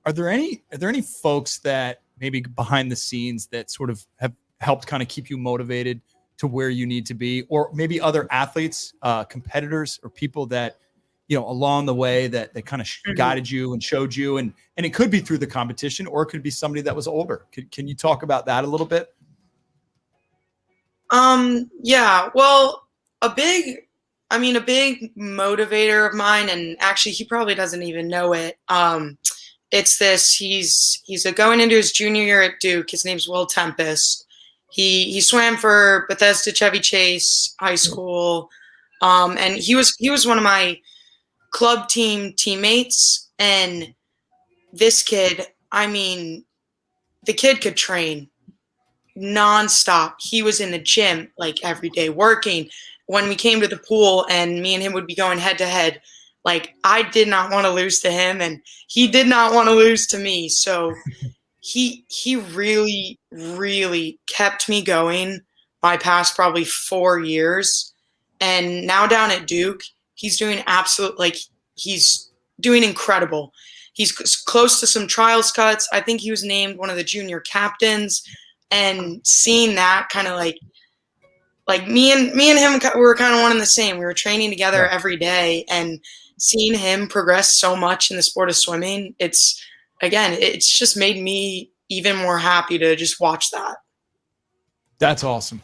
are there any folks that maybe behind the scenes that sort of have helped kind of keep you motivated to where you need to be, or maybe other athletes, competitors, or people that, along the way that kind of guided you and showed you, and it could be through the competition, or it could be somebody that was older. Can you talk about that a little bit? Yeah, well, a big motivator of mine, and actually he probably doesn't even know it. It's this, he's going into his junior year at Duke. His name's Will Tempest. He swam for Bethesda Chevy Chase High School. And he was one of my club teammates. And this kid, the kid could train nonstop. He was in the gym like every day working. When we came to the pool and me and him would be going head to head, like I did not want to lose to him and he did not want to lose to me. So he really, really kept me going my past probably 4 years. And now down at Duke, he's doing he's doing incredible. He's close to some trials cuts. I think he was named one of the junior captains, and seeing that kind of like me and him, we were kind of one and the same. We were training together every day, and seeing him progress so much in the sport of swimming, it's just made me even more happy to just watch that. That's awesome.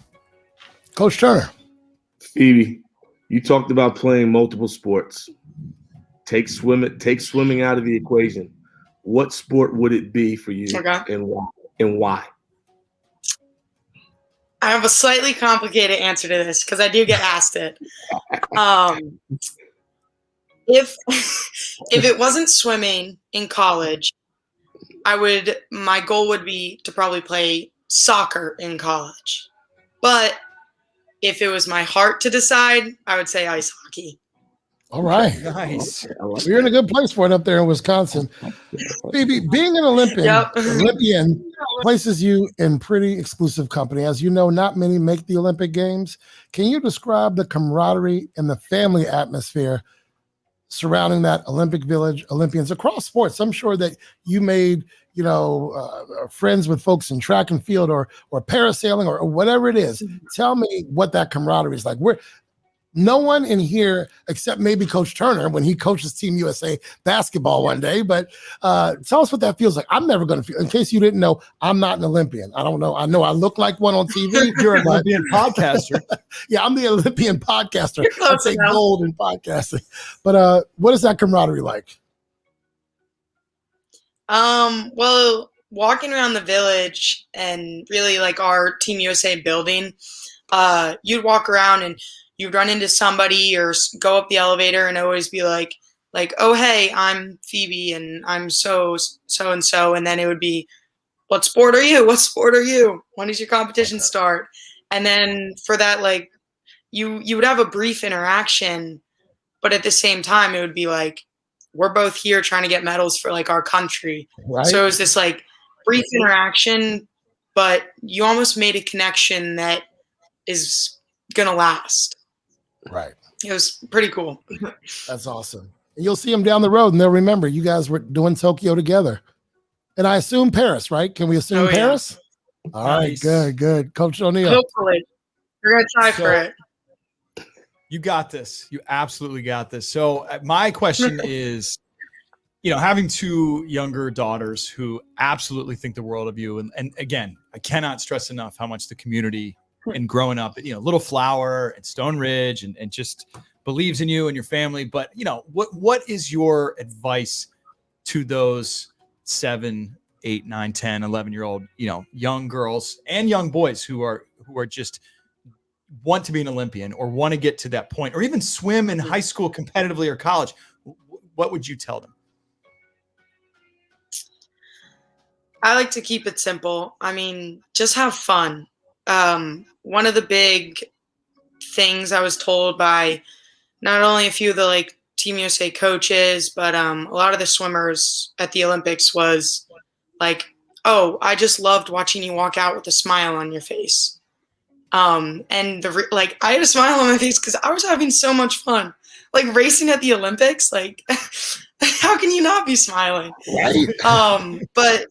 Coach Turner. Phoebe, you talked about playing multiple sports. Take swimming out of the equation. What sport would it be for you, and why? I have a slightly complicated answer to this because I do get asked it. If it wasn't swimming in college, my goal would be to probably play soccer in college. But if it was my heart to decide, I would say ice hockey. All right. Nice. You're in a good place for it up there in Wisconsin. Phoebe, being an Olympian places you in pretty exclusive company. As you know, not many make the Olympic Games. Can you describe the camaraderie and the family atmosphere surrounding that Olympic Village, Olympians across sports? I'm sure that you made, friends with folks in track and field or parasailing or whatever it is. Tell me what that camaraderie is like. No one in here, except maybe Coach Turner, when he coaches Team USA basketball one day. But tell us what that feels like. I'm never going to feel. In case you didn't know, I'm not an Olympian. I don't know. I know I look like one on TV. You're an Olympian podcaster. Yeah, I'm the Olympian podcaster. I'd say gold in podcasting. But what is that camaraderie like? Well, walking around the village and really like our Team USA building, you'd walk around and you'd run into somebody or go up the elevator and always be like, oh, hey, I'm Phoebe and I'm so-and-so. And then it would be, what sport are you? What sport are you? When does your competition start? And then for that, like, you would have a brief interaction, but at the same time, it would be like, we're both here trying to get medals for like our country. Right. So it was this like brief interaction, but you almost made a connection that is going to last. Right. It was pretty cool. That's awesome. And you'll see them down the road and they'll remember you guys were doing Tokyo together. And I assume Paris, right? Can we assume Paris? Yeah. All right, good. Coach O'Neill. Hopefully. We're going to try for it. You got this. You absolutely got this. So my question is, having two younger daughters who absolutely think the world of you. And again, I cannot stress enough how much the community and growing up, Little Flower and Stone Ridge and just believes in you and your family. But, what is your advice to those 7, 8, 9, 10, 11-year-old, young girls and young boys who are just want to be an Olympian or want to get to that point or even swim in high school competitively or college? What would you tell them? I like to keep it simple. Just have fun. One of the big things I was told by not only a few of the like Team USA coaches, but a lot of the swimmers at the Olympics was like, oh, I just loved watching you walk out with a smile on your face. And I had a smile on my face because I was having so much fun. Like racing at the Olympics, like how can you not be smiling? Right. But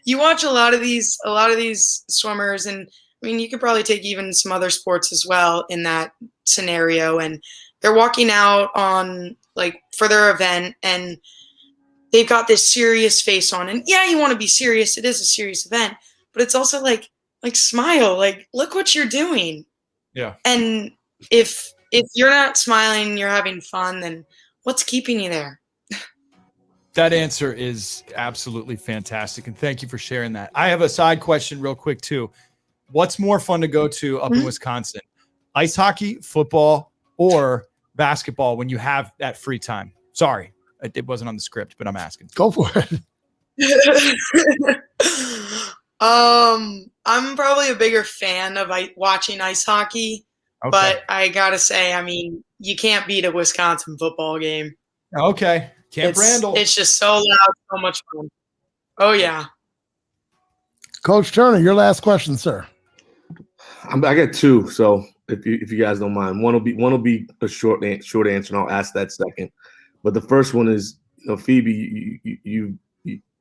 you watch a lot of these swimmers, and I mean, you could probably take even some other sports as well in that scenario, and they're walking out on like for their event, and they've got this serious face on, and yeah, you want to be serious. It is a serious event, but it's also like smile, like look what you're doing. Yeah. And if you're not smiling, you're having fun, then what's keeping you there? That answer is absolutely fantastic, and thank you for sharing that. I have a side question real quick too. What's more fun to go to up in Wisconsin? Ice hockey, football, or basketball when you have that free time? Sorry, it wasn't on the script, but I'm asking. Go for it. I'm probably a bigger fan of watching ice hockey, Okay. but I gotta say, I mean, you can't beat a Wisconsin football game. Okay. Camp Randall. It's just so loud, so much fun. Oh yeah. Coach Turner, your last question, sir. I got two, so if you guys don't mind, one will be a short answer, and I'll ask that second. But the first one is, Phoebe, you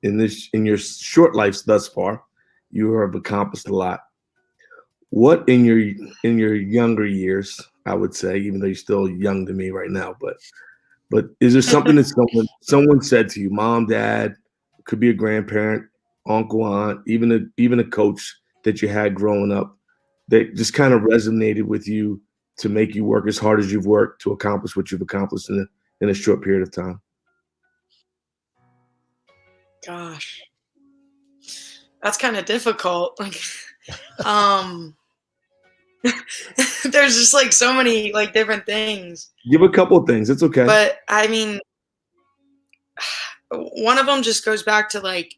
in your short life thus far, you have accomplished a lot. What in your younger years, I would say, even though you're still young to me right now, but is there something that someone said to you, mom, dad, could be a grandparent, uncle, aunt, even a coach that you had growing up, that just kind of resonated with you to make you work as hard as you've worked to accomplish what you've accomplished in a short period of time? Gosh, that's kind of difficult. Like, there's just like so many like different things. Give a couple of things. It's okay. But I mean, one of them just goes back to like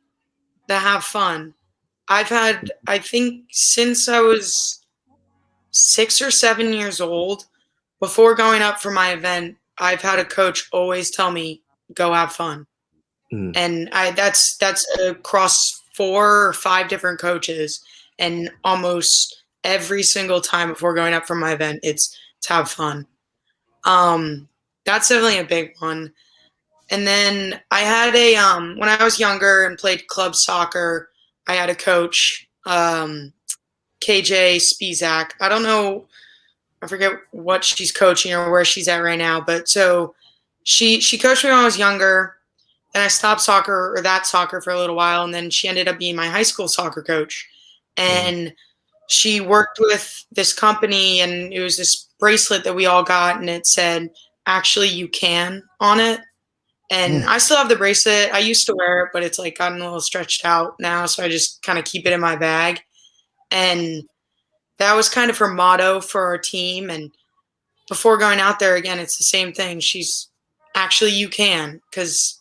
the have fun. I think since I was 6 or 7 years old, before going up for my event, I've had a coach always tell me, go have fun. And that's across 4 or 5 different coaches, and almost every single time before going up for my event, it's to have fun. That's definitely a big one. And then I had when I was younger and played club soccer, I had a coach, KJ Spizak. I don't know, I forget what she's coaching or where she's at right now, but so she coached me when I was younger. And I stopped soccer for a little while, and then she ended up being my high school soccer coach. And she worked with this company, and it was this bracelet that we all got, and it said, actually, you can on it. And I still have the bracelet. I used to wear it, but it's like gotten a little stretched out now, so I just kind of keep it in my bag. And that was kind of her motto for our team. And before going out there again, it's the same thing. She's actually, you can, because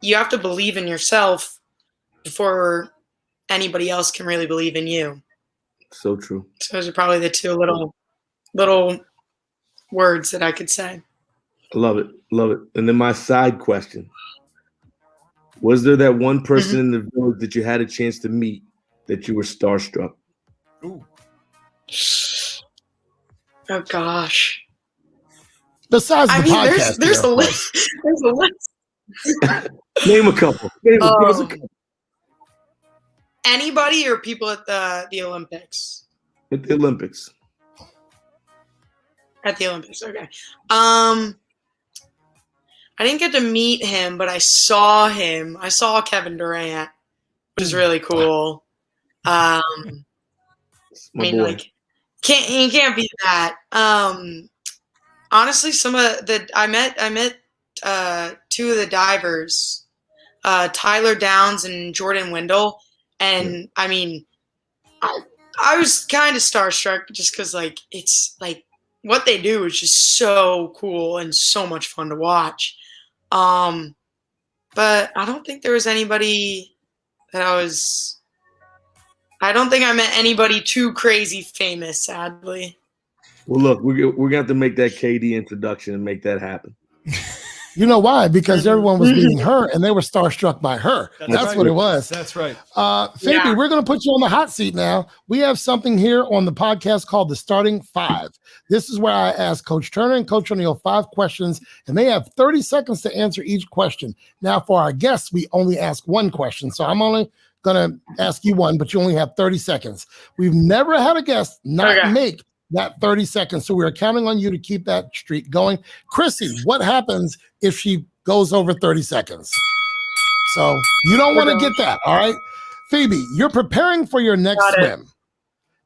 you have to believe in yourself before anybody else can really believe in you. So true. So those are probably the two little words that I could say. Love it. Love it. And then my side question, was there that one person in the village that you had a chance to meet that you were starstruck? Ooh. Oh gosh. Besides the podcast. There's a list. There's a list. Name a couple. Give us a couple. Anybody or people at the Olympics? At the Olympics. At the Olympics, okay. I didn't get to meet him, but I saw him. I saw Kevin Durant, which is really cool. I mean, boy. like, you can't beat that. Honestly, I met 2 of the divers, Tyler Downs and Jordan Wendell, and I mean, I was kind of starstruck just because like it's like what they do is just so cool and so much fun to watch. But I don't think there was anybody that I don't think I met anybody too crazy famous, sadly. Well, look, we're going to have to make that KD introduction and make that happen. You know why? Because everyone was meeting her and they were starstruck by her. That's right. what it was. That's right. Phoebe, we're going to put you on the hot seat now. We have something here on the podcast called the Starting Five. This is where I ask Coach Turner and Coach O'Neill 5 questions, and they have 30 seconds to answer each question. Now, for our guests, we only ask 1 question. So I'm only going to ask you 1, but you only have 30 seconds. We've never had a guest not make that 30 seconds. So we're counting on you to keep that streak going. Chrissy, what happens if she goes over 30 seconds? So you don't want to get that. All right. Phoebe, you're preparing for your next swim.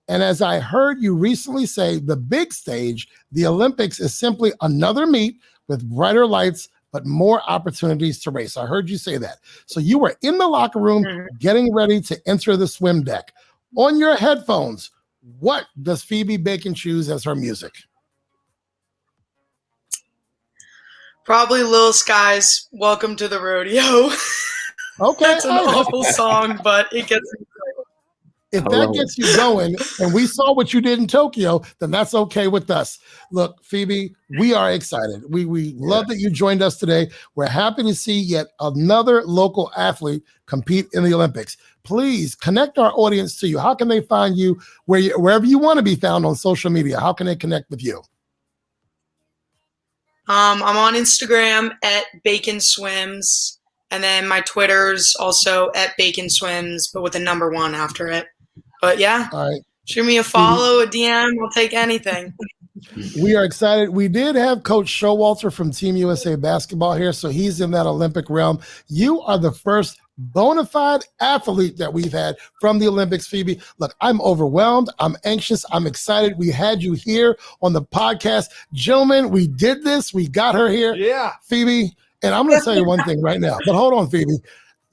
And as I heard you recently say, the big stage, the Olympics, is simply another meet with brighter lights, but more opportunities to race. I heard you say that. So you were in the locker room getting ready to enter the swim deck. On your headphones, what does Phoebe Bacon choose as her music? Probably Lil Sky's Welcome to the Rodeo. Okay. That's an awful song, but it gets me going. If that gets you going, and we saw what you did in Tokyo, then that's okay with us. Look, Phoebe, we are excited. We love that you joined us today. We're happy to see yet another local athlete compete in the Olympics. Please connect our audience to you. How can they find you wherever you want to be found on social media? How can they connect with you? I'm on Instagram at Bacon Swims, and then my Twitter's also at Bacon Swims, but with a number 1 after it. But yeah, all right. Shoot me a follow, a DM. I'll take anything. We are excited. We did have Coach Showalter from Team USA Basketball here, so he's in that Olympic realm. You are the first bona fide athlete that we've had from the Olympics, Phoebe. Look, I'm overwhelmed. I'm anxious. I'm excited. We had you here on the podcast. Gentlemen, we did this. We got her here. Yeah. Phoebe, and I'm going to tell you one thing right now, but hold on, Phoebe.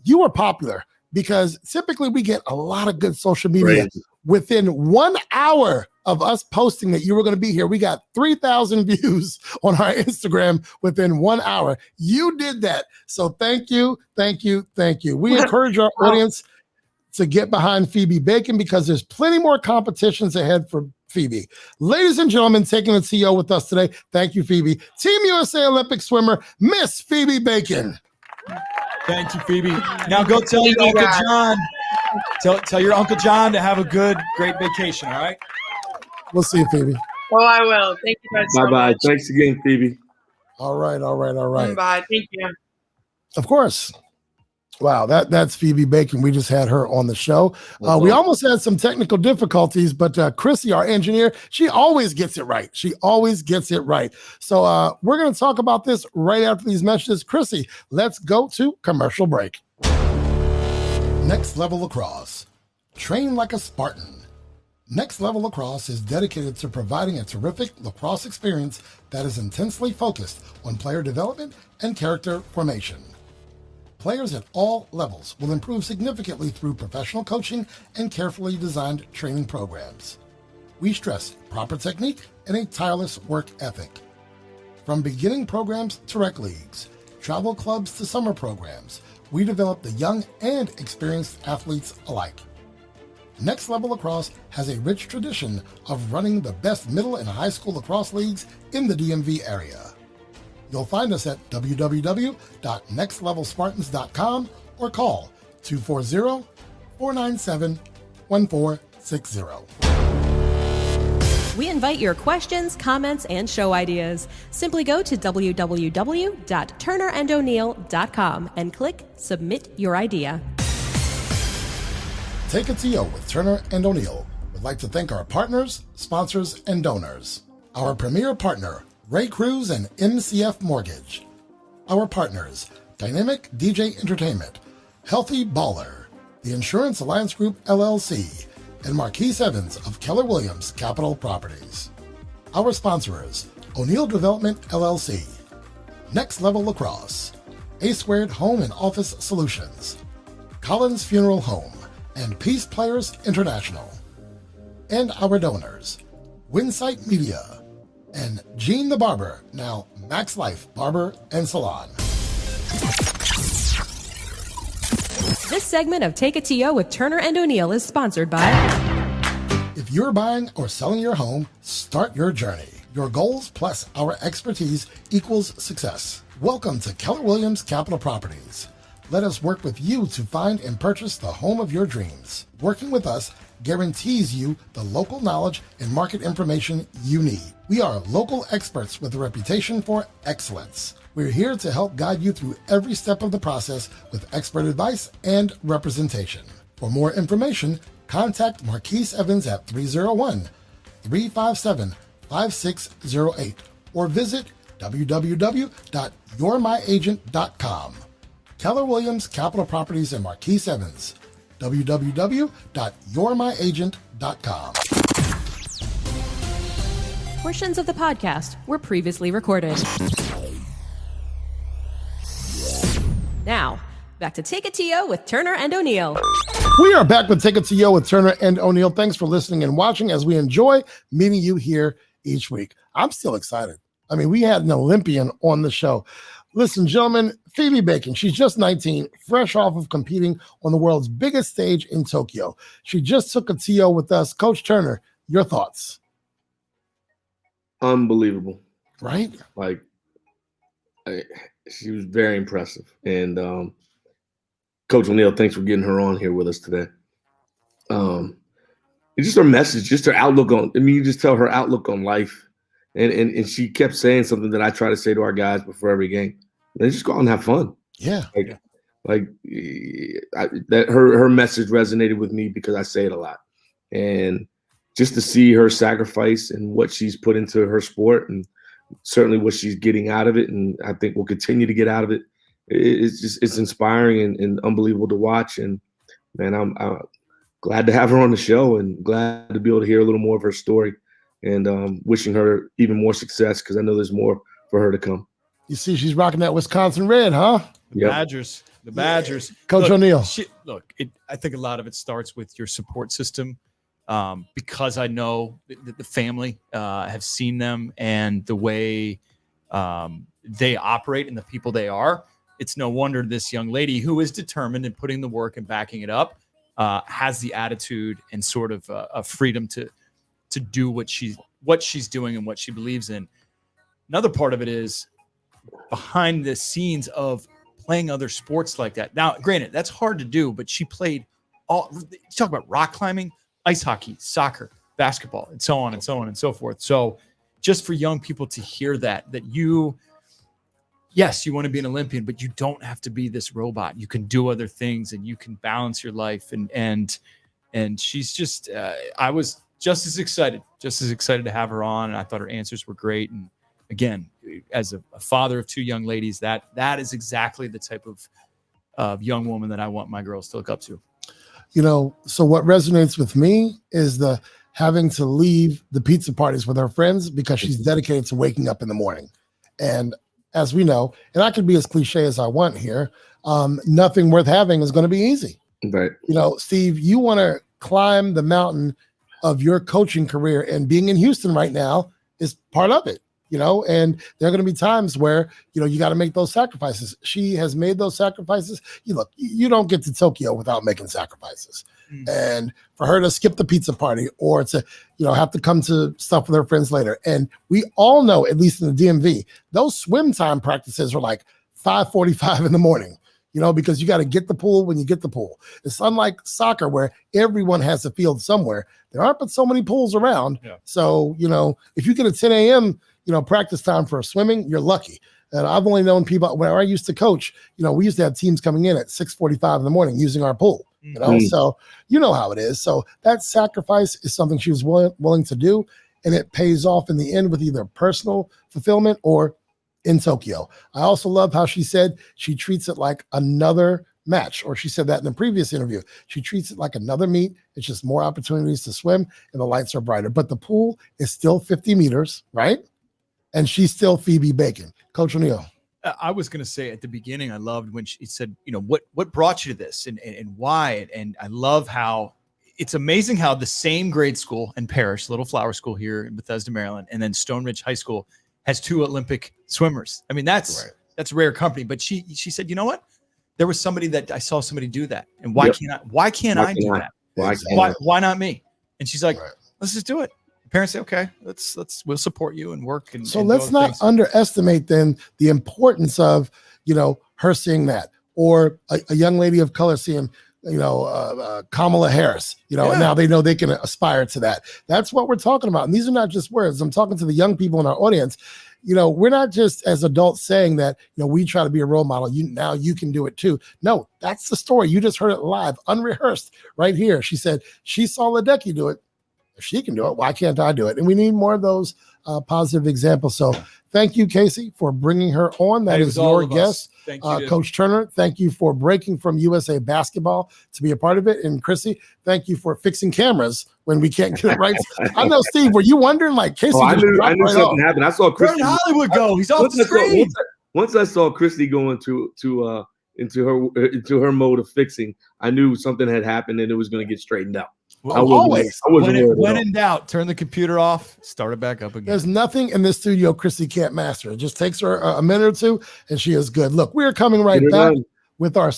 You were popular because typically we get a lot of good social media. Within 1 hour of us posting that you were going to be here, we got 3,000 views on our Instagram within 1 hour. You did that. So thank you, thank you, thank you. We encourage our audience to get behind Phoebe Bacon because there's plenty more competitions ahead for Phoebe. Ladies and gentlemen, taking the TO with us today, thank you, Phoebe. Team USA Olympic swimmer, Miss Phoebe Bacon. Thank you, Phoebe. Now go tell your Uncle John. Tell your Uncle John to have a great vacation, all right? We'll see you, Phoebe. Oh, I will. Thank you guys so much. Thanks again, Phoebe. All right. Bye. Thank you. Of course. Wow, that's Phoebe Bacon. We just had her on the show. We almost had some technical difficulties, but Chrissy, our engineer, she always gets it right. So we're going to talk about this right after these messages. Chrissy, let's go to commercial break. Next Level Lacrosse. Train like a Spartan. Next Level Lacrosse is dedicated to providing a terrific lacrosse experience that is intensely focused on player development and character formation. Players at all levels will improve significantly through professional coaching and carefully designed training programs. We stress proper technique and a tireless work ethic. From beginning programs to rec leagues, travel clubs to summer programs, we develop the young and experienced athletes alike. Next Level Lacrosse has a rich tradition of running the best middle and high school lacrosse leagues in the DMV area. You'll find us at www.nextlevelspartans.com or call 240-497-1460. We invite your questions, comments, and show ideas. Simply go to www.turnerandoneal.com and click Submit Your Idea. Take a TO with Turner and O'Neill. We'd like to thank our partners, sponsors, and donors. Our premier partner, Ray Cruz and MCF Mortgage. Our partners, Dynamic DJ Entertainment, Healthy Baller, the Insurance Alliance Group LLC, and Marquise Evans of Keller Williams Capital Properties. Our sponsors, O'Neill Development LLC, Next Level Lacrosse, A Squared Home and Office Solutions, Collins Funeral Home, and Peace Players International. And our donors, Winsight Media, and Gene the Barber, now Max Life Barber and Salon. This segment of Take a TO with Turner and O'Neill is sponsored by... If If you're buying or selling your home, start your journey. Your goals plus our expertise equals success. Welcome to Keller Williams Capital Properties. Let us work with you to find and purchase the home of your dreams. Working with us guarantees you the local knowledge and market information you need. We are local experts with a reputation for excellence. We're here to help guide you through every step of the process with expert advice and representation. For more information, contact Marquise Evans at 301-357-5608 or visit www.yourmyagent.com. Keller Williams Capital Properties and Marquise Evans. www.yourmyagent.com. Portions of the podcast were previously recorded. Now, back to Take It to You with Turner and O'Neill. We are back with Take It to You with Turner and O'Neill. Thanks for listening and watching as we enjoy meeting you here each week. I'm still excited. I mean, we had an Olympian on the show. Listen, gentlemen, Phoebe Bacon, she's just 19, fresh off of competing on the world's biggest stage in Tokyo. She just took a TO with us. Coach Turner, your thoughts? Unbelievable. Right? She was very impressive. And Coach O'Neill, thanks for getting her on here with us today. It's just her message, just her outlook on, you just tell her outlook on life. And she kept saying something that I try to say to our guys before every game. Just go out and have fun. Yeah. Her message resonated with me because I say it a lot. And just to see her sacrifice and what she's put into her sport and certainly what she's getting out of it, and I think will continue to get out of it, it's inspiring and unbelievable to watch. And man, I'm glad to have her on the show and glad to be able to hear a little more of her story, and wishing her even more success because I know there's more for her to come. You see, she's rocking that Wisconsin red, huh? Yep. The Badgers. Yeah. Coach O'Neill. I think a lot of it starts with your support system, because I know that the family have seen them and the way they operate and the people they are. It's no wonder this young lady, who is determined and putting the work and backing it up, has the attitude and sort of a freedom to do what she's doing and what she believes in. Another part of it is behind the scenes of playing other sports like that. Now, granted, that's hard to do, but she played you talk about rock climbing, ice hockey, soccer, basketball, and so on and so on and so forth. So just for young people to hear that yes, you want to be an Olympian, but you don't have to be this robot. You can do other things and you can balance your life. And she's just, I was just as excited to have her on. And I thought her answers were great. And again, as a father of two young ladies, that is exactly the type of young woman that I want my girls to look up to. So what resonates with me is the having to leave the pizza parties with her friends because she's dedicated to waking up in the morning. And as we know, and I can be as cliche as I want here, nothing worth having is going to be easy. Right. Steve, you want to climb the mountain of your coaching career, and being in Houston right now is part of it. And there are going to be times where, you got to make those sacrifices. She has made those sacrifices. You don't get to Tokyo without making sacrifices. And for her to skip the pizza party or to, have to come to stuff with her friends later. And we all know, at least in the DMV, those swim time practices are like 5:45 in the morning, because you got to get the pool when you get the pool. It's unlike soccer where everyone has a field somewhere. There aren't but so many pools around. Yeah. So, if you get a 10 a.m., practice time for swimming, you're lucky. And I've only known people when I used to coach, we used to have teams coming in at 6:45 in the morning using our pool, so you know how it is. So that sacrifice is something she was willing to do, and it pays off in the end with either personal fulfillment or in Tokyo. I also love how she said she treats it like another match, or she said that in the previous interview. She treats it like another meet. It's just more opportunities to swim and the lights are brighter, but the pool is still 50 meters, right? And she's still Phoebe Bacon. Coach O'Neill. I was going to say at the beginning, I loved when she said, what brought you to this and why? And I love how it's amazing how the same grade school and parish, Little Flower School here in Bethesda, Maryland, and then Stone Ridge High School has two Olympic swimmers. I mean, that's rare company. But she said, you know what? There was somebody that I saw somebody do that. And why can't I do that? Why not me? And she's like, let's just do it. Parents say, okay, we'll support you and work. And so and let's not underestimate then the importance of, her seeing that, or a young lady of color seeing, Kamala Harris, and now they know they can aspire to that. That's what we're talking about. And these are not just words. I'm talking to the young people in our audience. We're not just as adults saying that, we try to be a role model. Now you can do it too. No, that's the story. You just heard it live, unrehearsed right here. She said she saw Ledecky do it. If she can do it, why can't I do it? And we need more of those positive examples. So thank you, Casey, for bringing her on. That is your guest. Thank you, Coach Turner. Thank you for breaking from USA Basketball to be a part of it. And Chrissy, thank you for fixing cameras when we can't get it right. I know, Steve, were you wondering, like, Casey? I knew something happened. I saw Christy. Where did Hollywood go? He's off the screen. Once I saw Christy go into her mode of fixing, I knew something had happened and it was going to get straightened out. Well, I wasn't when in doubt, turn the computer off, start it back up again. There's nothing in this studio Chrissy can't master. It just takes her a minute or two, and she is good. Look, we're coming right back with our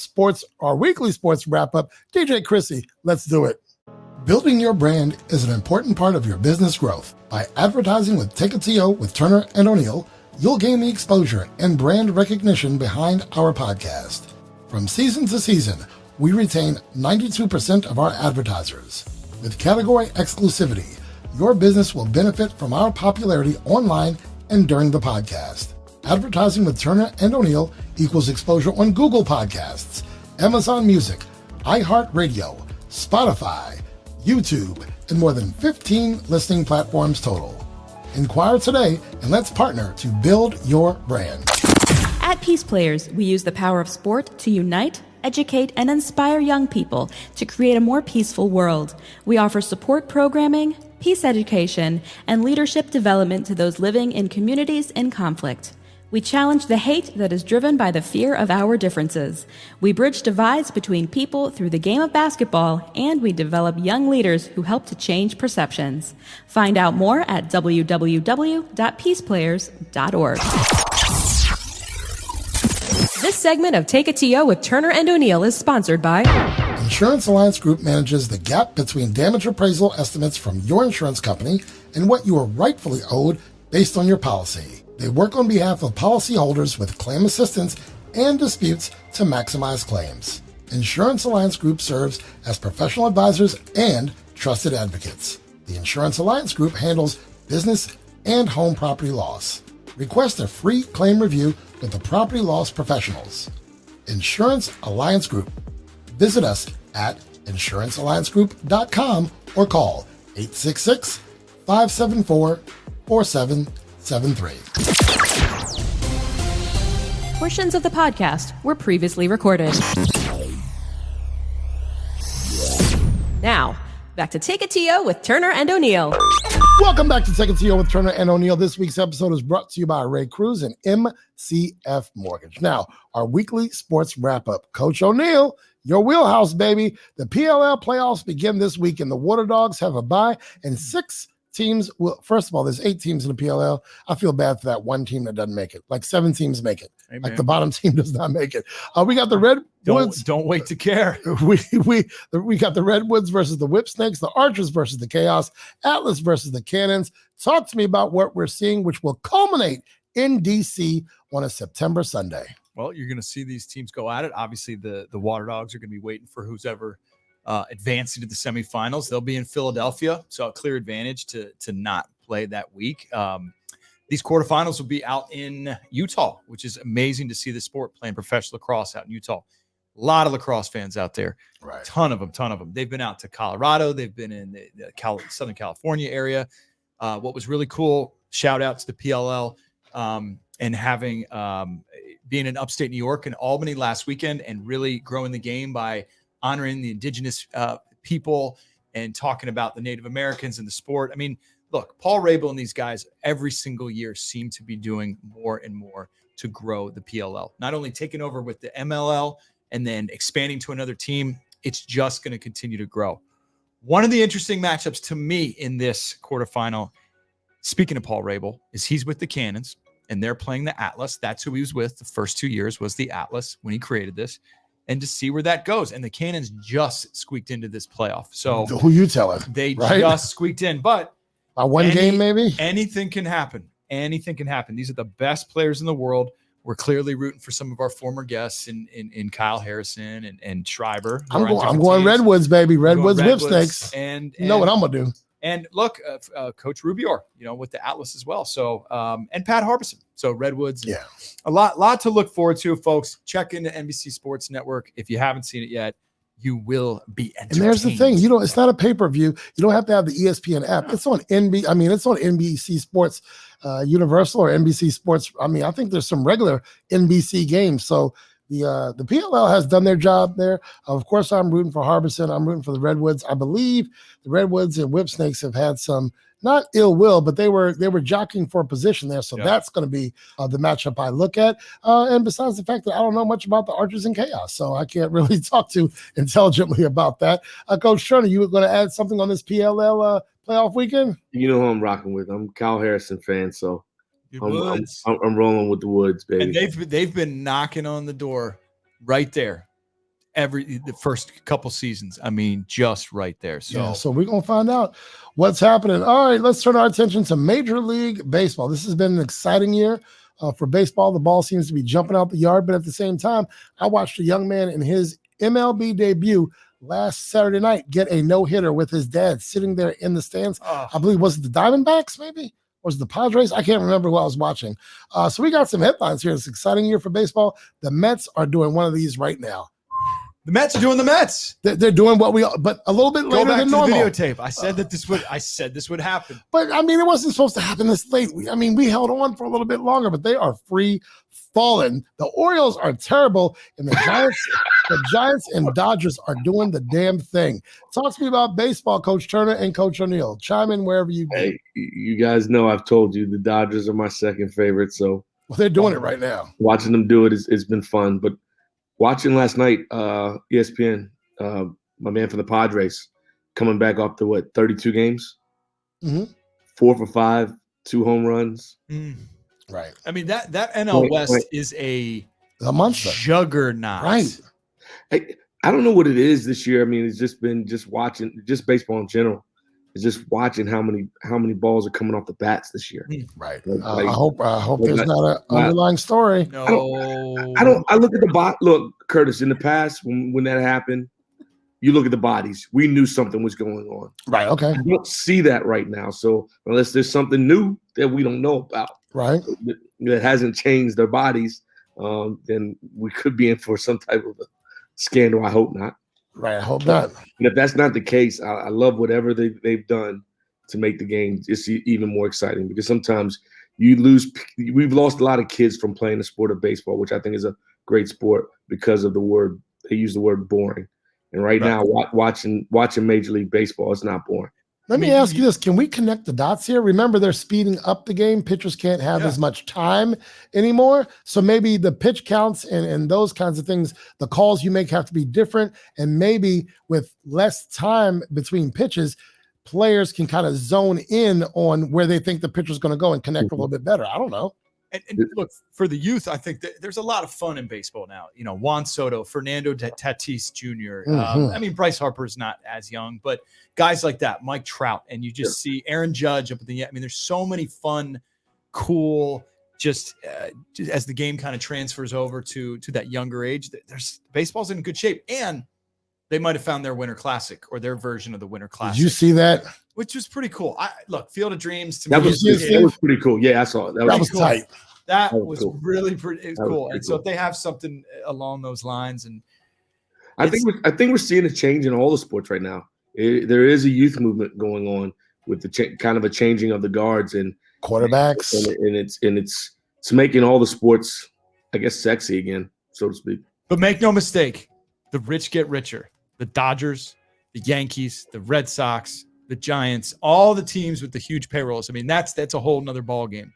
weekly sports wrap up. DJ Chrissy, let's do it. Building your brand is an important part of your business growth. By advertising with Take a TO with Turner and O'Neill, you'll gain the exposure and brand recognition behind our podcast. From season to season, we retain 92% of our advertisers. With category exclusivity, your business will benefit from our popularity online and during the podcast. Advertising with Turner and O'Neill equals exposure on Google Podcasts, Amazon Music, iHeartRadio, Spotify, YouTube, and more than 15 listening platforms total. Inquire today and let's partner to build your brand. At Peace Players, we use the power of sport to unite, educate, and inspire young people to create a more peaceful world. We offer support programming, peace education, and leadership development to those living in communities in conflict. We challenge the hate that is driven by the fear of our differences. We bridge divides between people through the game of basketball, and we develop young leaders who help to change perceptions. Find out more at www.peaceplayers.org. This segment of Take a TO with Turner and O'Neill is sponsored by Insurance Alliance Group manages the gap between damage appraisal estimates from your insurance company and what you are rightfully owed based on your policy. They work on behalf of policyholders with claim assistance and disputes to maximize claims. Insurance Alliance Group serves as professional advisors and trusted advocates. The Insurance Alliance Group handles business and home property loss. Request a free claim review with the property loss professionals. Insurance Alliance Group. Visit us at insurancealliancegroup.com or call 866-574-4773. Portions of the podcast were previously recorded. Now, back to Take a TO with Turner and O'Neill. Welcome back to Take a TO with Turner and O'Neill. This week's episode is brought to you by Ray Cruz and MCF Mortgage. Now, our weekly sports wrap-up. Coach O'Neill, your wheelhouse, baby. The PLL playoffs begin this week, and the Water Dogs have a bye, and 6 teams will. First of all, there's 8 teams in the PLL. I feel bad for that one team that doesn't make it. Like 7 teams make it. Amen. Like the bottom team does not make it. We got the Redwoods. Don't wait to care. We got the Redwoods versus the Whipsnakes, the Archers versus the Chaos, Atlas versus the Cannons. Talk to me about what we're seeing, which will culminate in DC on a September Sunday. Well, you're going to see these teams go at it. Obviously, the Water Dogs are going to be waiting for who's ever advancing to the semifinals. They'll be in Philadelphia, so a clear advantage to not play that week. These quarterfinals will be out in Utah, which is amazing to see the sport playing professional lacrosse out in Utah. A lot of lacrosse fans out there, right? Ton of them. They've been out to Colorado. They've been in the Southern California area. What was really cool, shout out to the PLL and having being in upstate New York and Albany last weekend and really growing the game by honoring the indigenous people and talking about the Native Americans in the sport. I mean, look, Paul Rabel and these guys every single year seem to be doing more and more to grow the PLL. Not only taking over with the MLL and then expanding to another team, it's just going to continue to grow. One of the interesting matchups to me in this quarterfinal, speaking of Paul Rabel, is he's with the Cannons and they're playing the Atlas. That's who he was with the first 2 years, was the Atlas when he created this. and to see where that goes. And the Cannons just squeaked into this playoff. So who you telling? They right? just squeaked in, but by one game, maybe anything can happen. Anything can happen. These are the best players in the world. We're clearly rooting for some of our former guests in Kyle Harrison and Schreiber. I'm going teams. Redwoods, baby. Redwoods whipsnakes. And you know what I'm going to do. And look, Coach Rubior, with the Atlas as well. So, and Pat Harbison. So Redwoods. Yeah. A lot to look forward to, folks. Check into NBC Sports Network. If you haven't seen it yet, you will be entertained. And there's the thing, it's not a pay-per-view. You don't have to have the ESPN app. It's on it's on NBC Sports Universal or NBC Sports. I think there's some regular NBC games. So the PLL has done their job there. Of course, I'm rooting for Harbison. I'm rooting for the Redwoods. I believe the Redwoods and Whipsnakes have had some not ill will, but they were jockeying for a position there. So that's going to be the matchup I look at. And besides the fact that I don't know much about the Archers in Chaos, so I can't really talk too intelligently about that. Coach Turner, you were going to add something on this PLL playoff weekend? You know who I'm rocking with. I'm a Kyle Harrison fan, so I'm rolling with the Woods, baby. And they've been knocking on the door right there. The first couple seasons, just right there. So we're gonna find out what's happening. All right, let's turn our attention to Major League Baseball. This has been an exciting year for baseball. The ball seems to be jumping out the yard, but at the same time, I watched a young man in his MLB debut last Saturday night get a no-hitter with his dad sitting there in the stands. I believe, was it the Diamondbacks, maybe? Or was it the Padres? I can't remember who I was watching. So we got some headlines here. It's an exciting year for baseball. The Mets are doing one of these right now. The Mets are doing the Mets. They're doing what but a little bit later than normal. Go back to the videotape. I said this would happen. But it wasn't supposed to happen this late. We held on for a little bit longer, but they are free falling. The Orioles are terrible, and the Giants and Dodgers are doing the damn thing. Talk to me about baseball, Coach Turner and Coach O'Neill. Chime in wherever you go. Hey, you guys know I've told you the Dodgers are my second favorite, so they're doing it right now. Watching them do it it's been fun, but watching last night, ESPN, my man from the Padres, coming back off to 32 games, 4 for 5, 2 home runs. Right. That NL West is a monster juggernaut. Right. I don't know what it is this year. It's just been watching baseball in general. It's just watching how many balls are coming off the bats this year. Right. I hope there's not an underlying story. No. I look at the look, Curtis, in the past when that happened, you look at the bodies. We knew something was going on. Right. Okay. I don't see that right now. So unless there's something new that we don't know about, right, that hasn't changed their bodies, then we could be in for some type of a scandal. I hope not. Right, I hope not. And if that's not the case, I love whatever they've done to make the game just even more exciting, because sometimes we've lost a lot of kids from playing the sport of baseball, which I think is a great sport, because of they use the word boring. And right now, watching Major League Baseball, it's not boring. Let me ask you this. Can we connect the dots here? Remember, they're speeding up the game. Pitchers can't have as much time anymore. So maybe the pitch counts and those kinds of things, the calls you make have to be different. And maybe with less time between pitches, players can kind of zone in on where they think the pitcher's going to go and connect a little bit better. I don't know. And look, for the youth, I think that there's a lot of fun in baseball now. Juan Soto, Fernando Tatis Jr. Bryce Harper's not as young, but guys like that, Mike Trout, and you just see Aaron Judge up at the end. There's so many fun, cool, just as the game kind of transfers over to that younger age, baseball's in good shape, and they might have found their Winter Classic or their version of the Winter Classic. Did you see that? Which was pretty cool. Look, Field of Dreams to me. That was pretty cool. Yeah, I saw it. That was cool. tight. That was cool. Really pretty cool. And so if they have something along those lines, and I think we're seeing a change in all the sports right now. There is a youth movement going on with the kind of a changing of the guards and quarterbacks, and it's making all the sports, I guess, sexy again, so to speak. But make no mistake, the rich get richer. The Dodgers, the Yankees, the Red Sox, the Giants, all the teams with the huge payrolls. That's a whole nother ball game.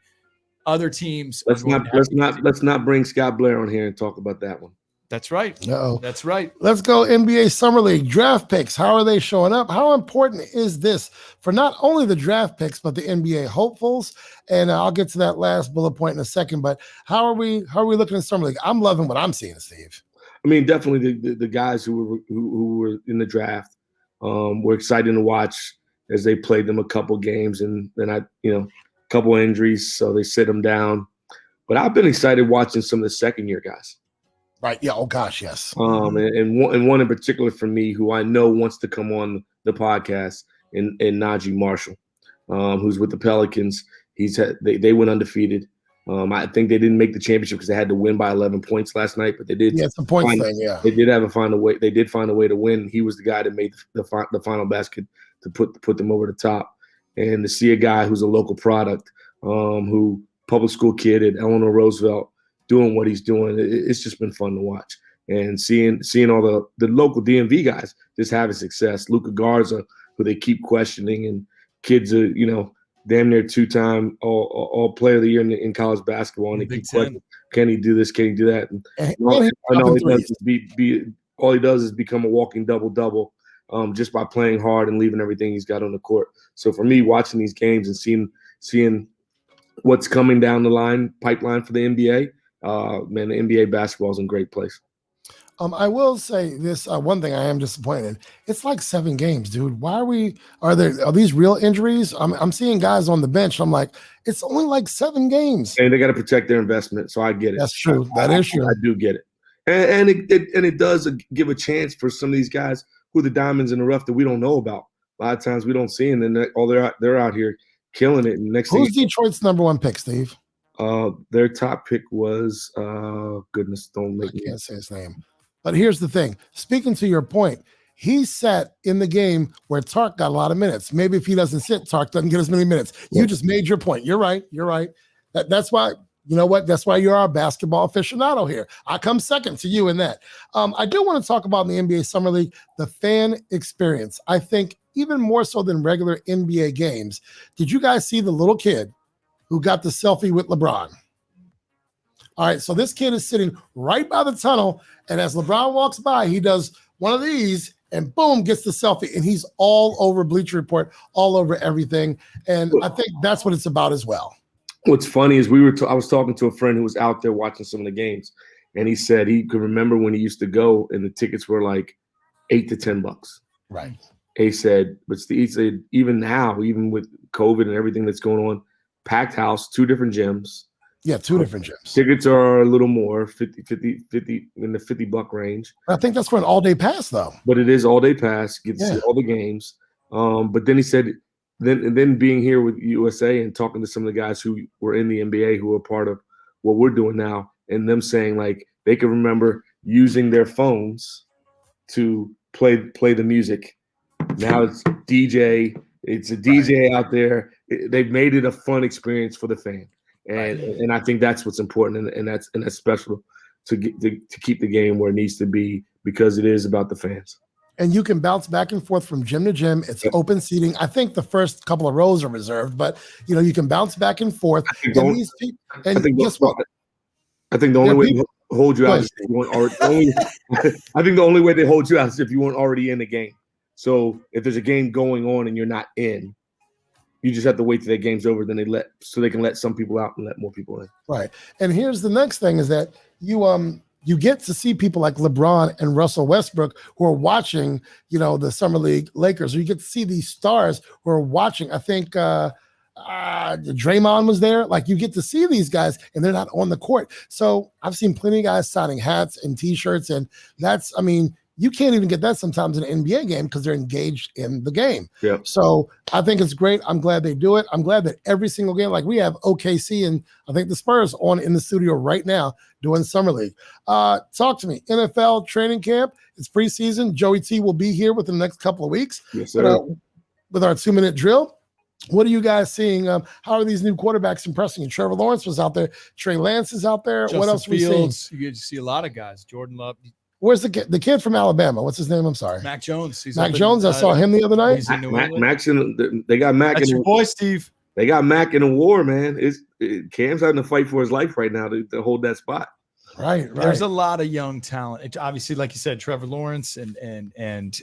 Other teams. Let's not bring Scott Blair on here and talk about that one. That's right. No, that's right. Let's go NBA Summer League draft picks. How are they showing up? How important is this for not only the draft picks but the NBA hopefuls? And I'll get to that last bullet point in a second. But how are we looking at Summer League? I'm loving what I'm seeing, Steve. I mean, definitely the guys who were in the draft were exciting to watch as they played them a couple games, and then a couple injuries, so they sit them down. But I've been excited watching some of the second-year guys. Right. Yeah. Oh gosh. Yes. And one in particular for me, who I know wants to come on the podcast, and Najee Marshall, who's with the Pelicans. They went undefeated. I think they didn't make the championship because they had to win by 11 points last night, but they did. Yeah, it's a point thing. Yeah, they did find a way. They did find a way to win. He was the guy that made the final basket to put them over the top. And to see a guy who's a local product, who public school kid at Eleanor Roosevelt, doing what he's doing, it's just been fun to watch. And seeing all the local DMV guys just having success. Luka Garza, who they keep questioning, and kids are, damn near 2-time all player of the year in college basketball, and they keep questioning, can he do this? Can he do that? And all he does is become a walking double-double, just by playing hard and leaving everything he's got on the court. So for me, watching these games and seeing what's coming down the pipeline for the NBA, man, the NBA basketball is in great place. I will say this one thing I am disappointed. It's like 7 games, dude. Why are these real injuries? I'm seeing guys on the bench. I'm like, it's only like 7 games. And they got to protect their investment. So I get it. That's true. That is true. I do get it. And it does give a chance for some of these guys who are the diamonds in the rough that we don't know about. A lot of times we don't see, and then they're out here killing it. And who's Detroit's number 1 pick, Steve? Their top pick was goodness, don't make me. I can't say his name. But here's the thing. Speaking to your point, he sat in the game where Tark got a lot of minutes. Maybe if he doesn't sit, Tark doesn't get as many minutes. You just made your point. You're right. That's why, you know what? That's why you're our basketball aficionado here. I come second to you in that. I do want to talk about in the NBA Summer League, the fan experience. I think even more so than regular NBA games. Did you guys see the little kid who got the selfie with LeBron? All right, so this kid is sitting right by the tunnel, and as LeBron walks by, he does one of these, and boom, gets the selfie, and he's all over Bleacher Report, all over everything, and I think that's what it's about as well. What's funny is I was talking to a friend who was out there watching some of the games, and he said he could remember when he used to go, and the tickets were like $8 to $10. Right. He said even now, even with COVID and everything that's going on, packed house, 2 different gyms. Yeah, 2 different gyms. Tickets are a little more, 50 in the $50 range. I think that's for an all-day pass, though. But it is all-day pass. Get to see all the games. But then he said, then being here with USA and talking to some of the guys who were in the NBA who are part of what we're doing now, and them saying like they can remember using their phones to play the music. Now it's DJ. It's a DJ out there. They've made it a fun experience for the fan. And I think that's what's important, and that's special to keep the game where it needs to be, because it is about the fans. And you can bounce back and forth from gym to gym. It's open seating. I think the first couple of rows are reserved, but you can bounce back and forth. I think the only way they hold you out is if you weren't already. I think the only way they hold you out is if you weren't already in the game. So if there's a game going on and you're not in, you just have to wait till the game's over. Then they can let some people out and let more people in. Right. And here's the next thing is that you get to see people like LeBron and Russell Westbrook who are watching, the Summer League Lakers, or you get to see these stars who are watching. I think Draymond was there. Like, you get to see these guys and they're not on the court. So I've seen plenty of guys signing hats and T-shirts, and you can't even get that sometimes in an NBA game because they're engaged in the game. Yep. So I think it's great. I'm glad they do it. I'm glad that every single game, like we have OKC and I think the Spurs on in the studio right now doing Summer League. Talk to me. NFL training camp. It's preseason. Joey T will be here within the next couple of weeks. Yes, sir. With our 2-minute drill. What are you guys seeing? How are these new quarterbacks impressing you? Trevor Lawrence was out there. Trey Lance is out there. Justin what else are we seeing? You get to see a lot of guys. Jordan Love. Where's the kid from Alabama? What's his name? I'm sorry. Mac Jones. Mac Jones. I saw him the other night. They got Mac. That's your boy, Steve. They got Mac in a war, man. Cam's having to fight for his life right now to hold that spot. Right. There's a lot of young talent. Obviously, like you said, Trevor Lawrence and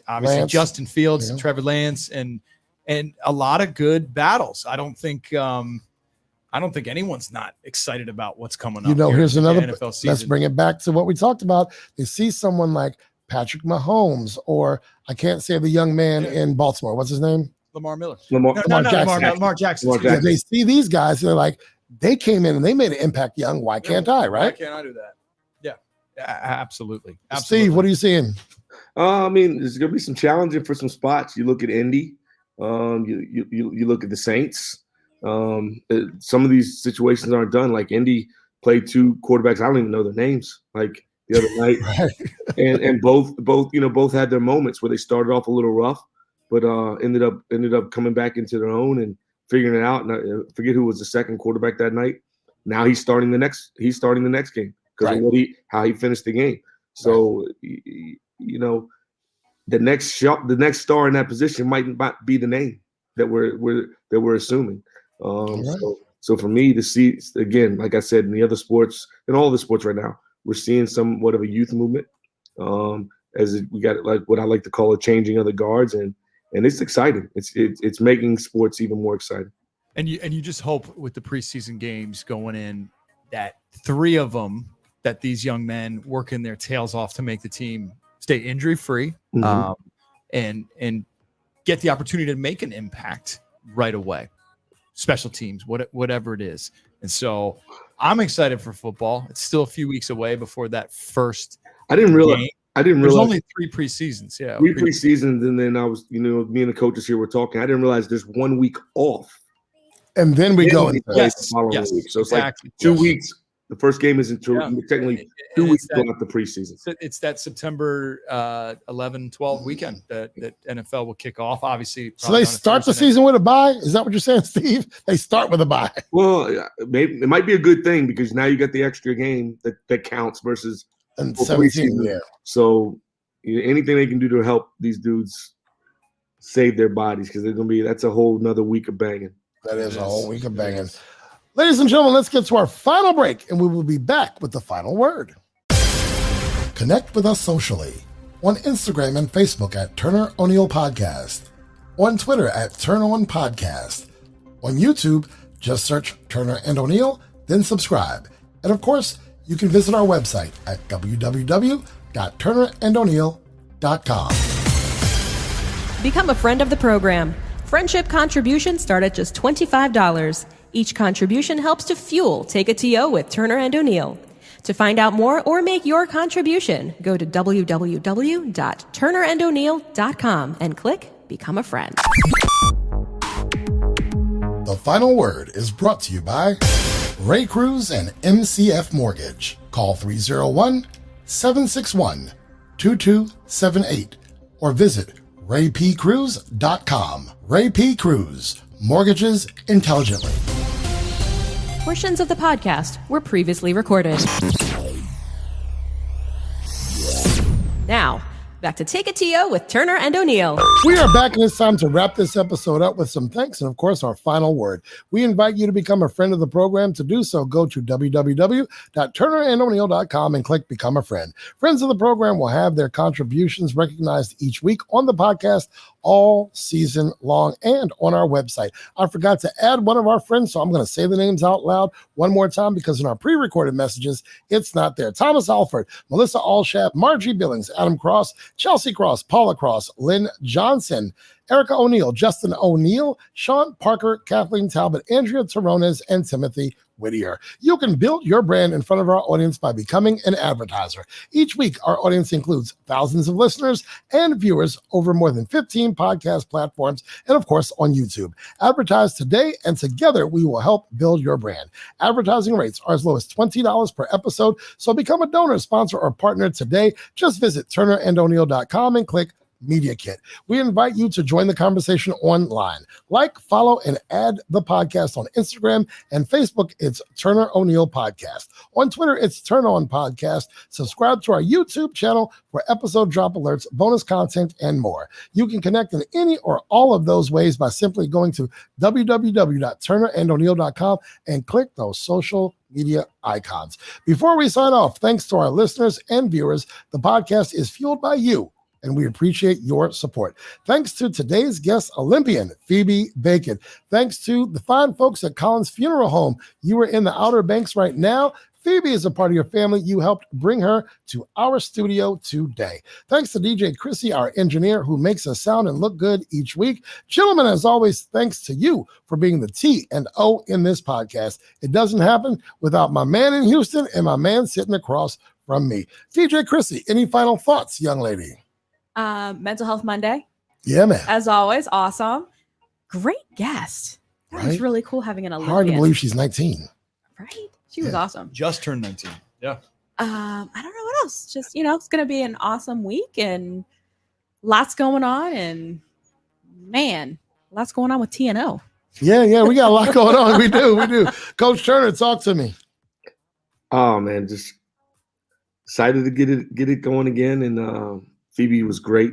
obviously Lance. Justin Fields and Trevor Lance and a lot of good battles. I don't think I don't think anyone's not excited about what's coming up. You know, here's another. NFL season. Let's bring it back to what we talked about. They see someone like Patrick Mahomes, or I can't say the young man in Baltimore. What's his name? Lamar Miller. Lamar Jackson. Yeah, they see these guys, and they're like, they came in and they made an impact young. Why can't I, right? Why can't I do that? Yeah, absolutely. Steve, what are you seeing? I mean, there's going to be some challenging for some spots. You look at Indy. You look at the Saints. Some of these situations aren't done. Like Indy played 2 quarterbacks. I don't even know their names. Like the other night, right. and both had their moments where they started off a little rough, but ended up coming back into their own and figuring it out. And I forget who was the second quarterback that night. Now he's starting the next game because of how he finished the game. So the next star in that position might not be the name that we're assuming. So for me to see, again, like I said, in the other sports, in all the sports right now, we're seeing somewhat of a youth movement. As we got like what I like to call a changing of the guards, and it's exciting. It's making sports even more exciting. And you just hope with the preseason games going in that 3 of them, that these young men working their tails off to make the team stay injury free, and get the opportunity to make an impact right away. Special teams, whatever it is. And so I'm excited for football. It's still a few weeks away before that first. I didn't realize. There's only 3 preseasons. Yeah, 3 preseasons, and then I was, me and the coaches here were talking. I didn't realize there's 1 week off, and then we go. Week. So it's exactly. Like 2 weeks. The first game isn't technically 2 weeks after the preseason. It's that September 11, 12 weekend that NFL will kick off. Obviously, so they start the season with a bye. Is that what you're saying, Steve? They start with a bye. Well, maybe it might be a good thing because now you got the extra game that counts versus and 17. Yeah. So anything they can do to help these dudes save their bodies because that's a whole another week of banging. That is a whole week of banging. Ladies and gentlemen, let's get to our final break, and we will be back with the final word. Connect with us socially on Instagram and Facebook at Turner O'Neill Podcast, on Twitter at Turn-On Podcast, on YouTube, just search Turner and O'Neill, then subscribe. And of course, you can visit our website at www.turnerandoneill.com. Become a friend of the program. Friendship contributions start at just $25. Each contribution helps to fuel Take a TO with Turner and O'Neill. To find out more or make your contribution, go to www.turnerando'neill.com and click Become a Friend. The final word is brought to you by Ray Cruz and MCF Mortgage. Call 301-761-2278 or visit raypcruz.com. Ray P. Cruz, mortgages intelligently. Portions of the podcast were previously recorded. Now, back to Take a TO with Turner and O'Neill. We are back, and it's time to wrap this episode up with some thanks and, of course, our final word. We invite you to become a friend of the program. To do so, go to www.turnerando'neill.com and click Become a Friend. Friends of the program will have their contributions recognized each week on the podcast all season long and on our website. I forgot to add one of our friends, so I'm going to say the names out loud one more time because in our pre-recorded messages, it's not there. Thomas Alford, Melissa Allshap, Margie Billings, Adam Cross, Chelsea Cross, Paula Cross, Lynn Johnson, Erica O'Neill, Justin O'Neill, Sean Parker, Kathleen Talbot, Andrea Tarones, and Timothy Whittier. You can build your brand in front of our audience by becoming an advertiser. Each week, our audience includes thousands of listeners and viewers over more than 15 podcast platforms and, of course, on YouTube. Advertise today, and together we will help build your brand. Advertising rates are as low as $20 per episode, so become a donor, sponsor, or partner today. Just visit turnerando'neill.com and click Media Kit. We invite you to join the conversation online. Like, follow, and add the podcast on Instagram and Facebook. It's Turner O'Neill Podcast. On Twitter, it's Turn On Podcast. Subscribe to our YouTube channel for episode drop alerts, bonus content, and more. You can connect in any or all of those ways by simply going to www.turnerando'neill.com and click those social media icons. Before we sign off, thanks to our listeners and viewers, the podcast is fueled by you. and we appreciate your support. Thanks to today's guest, Olympian Phoebe Bacon. Thanks to the fine folks at Collins Funeral Home. You are in the Outer Banks right now. Phoebe is a part of your family. You helped bring her to our studio today. Thanks to DJ Chrissy, our engineer, who makes us sound and look good each week. Gentlemen, as always, thanks to you for being the T and O in this podcast. It doesn't happen without my man in Houston and my man sitting across from me. DJ Chrissy, any final thoughts, young lady? Mental Health Monday. Yeah, man. As always, awesome. Great guest. That was Right? really cool having an Olympian. Hard to believe she's 19. Right? She was awesome. Just turned 19. Yeah. I don't know what else. Just, it's going to be an awesome week and lots going on. And man, lots going on with TNO. Yeah, we got a lot going on. We do. Coach Turner, talk to me. Oh man, just excited to get it going again. And Phoebe was great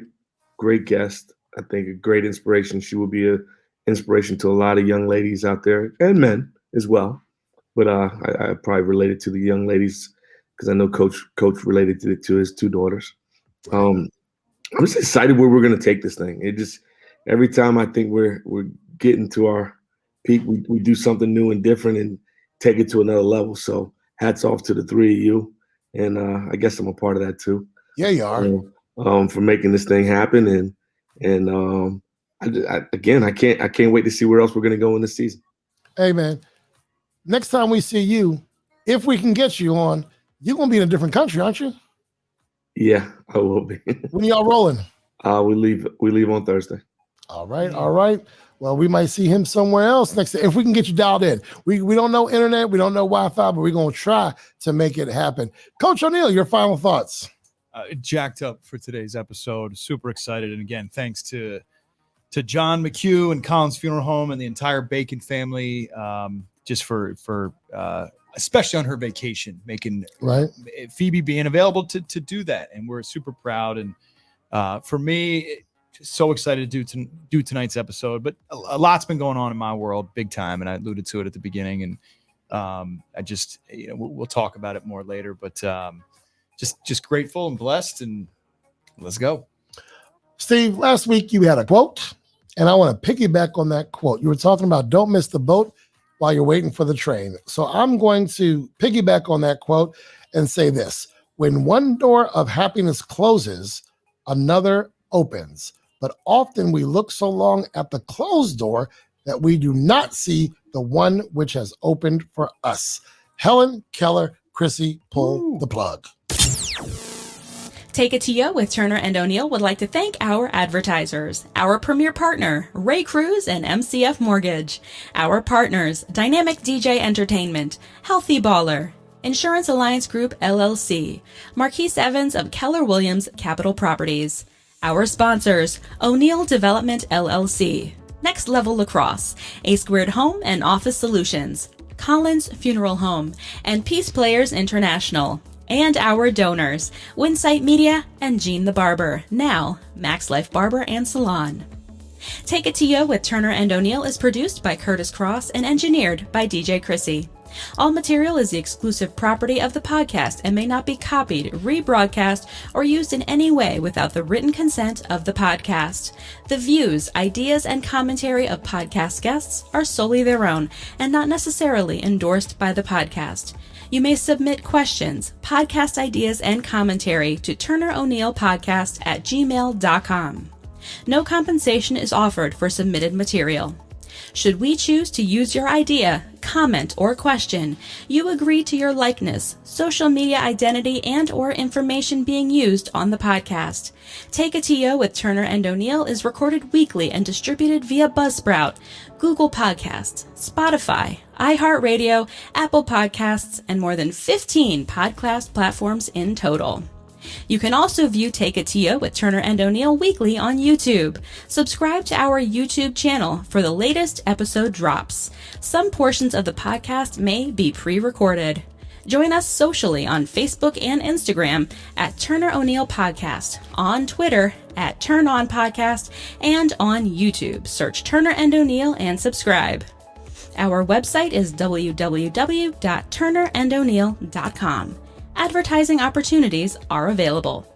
guest. I think a great inspiration. She will be an inspiration to a lot of young ladies out there and men as well. But I probably related to the young ladies because I know Coach related to his two daughters. I'm just excited where we're going to take this thing. It just every time I think we're getting to our peak, we do something new and different and take it to another level. So hats off to the three of you, and I guess I'm a part of that too. Yeah, you are. For making this thing happen, and I can't wait to see where else we're going to go in this season. Hey, man. Next time we see you, if we can get you on, you're going to be in a different country, aren't you? Yeah, I will be. When y'all rolling? We leave on Thursday. All right. Well, we might see him somewhere else next time if we can get you dialed in. We don't know internet, we don't know Wi-Fi, but we're going to try to make it happen. Coach O'Neill, your final thoughts. Jacked up for today's episode. Super excited. And again, thanks to John McHugh and Collins Funeral Home and the entire Bacon family, just for especially on her vacation, making Phoebe being available to do that. And we're super proud. And for me, just so excited to do tonight's episode. But a lot's been going on in my world, big time. And I alluded to it at the beginning. And I just, we'll talk about it more later. But just grateful and blessed. And let's go. Steve, last week you had a quote, and I want to piggyback on that quote. You were talking about don't miss the boat while you're waiting for the train. So I'm going to piggyback on that quote and say this: when one door of happiness closes, another opens. But often we look so long at the closed door that we do not see the one which has opened for us. Helen Keller, Chrissy, pull the plug. Take It To You with Turner and O'Neill would like to thank our advertisers, our premier partner, Ray Cruz and MCF Mortgage, our partners, Dynamic DJ Entertainment, Healthy Baller, Insurance Alliance Group LLC, Marquise Evans of Keller Williams Capital Properties, our sponsors, O'Neill Development LLC, Next Level Lacrosse, A Squared Home and Office Solutions, Collins Funeral Home, and Peace Players International. And our donors, Winsight Media and Gene the Barber, now Max Life Barber and Salon. Take It To You with Turner and O'Neill is produced by Curtis Cross and engineered by DJ Chrissy. All material is the exclusive property of the podcast and may not be copied, rebroadcast, or used in any way without the written consent of the podcast. The views, ideas, and commentary of podcast guests are solely their own and not necessarily endorsed by the podcast. You may submit questions, podcast ideas, and commentary to turneroneillpodcast@gmail.com. No compensation is offered for submitted material. Should we choose to use your idea, comment, or question, you agree to your likeness, social media identity, and/or information being used on the podcast. Take It To You with Turner and O'Neill is recorded weekly and distributed via Buzzsprout, Google Podcasts, Spotify, iHeartRadio, Apple Podcasts, and more than 15 podcast platforms in total. You can also view Take It To You with Turner and O'Neill weekly on YouTube. Subscribe to our YouTube channel for the latest episode drops. Some portions of the podcast may be pre-recorded. Join us socially on Facebook and Instagram at Turner O'Neill Podcast, on Twitter at Turn On Podcast, and on YouTube. Search Turner and O'Neill and subscribe. Our website is www.turnerando'neill.com. Advertising opportunities are available.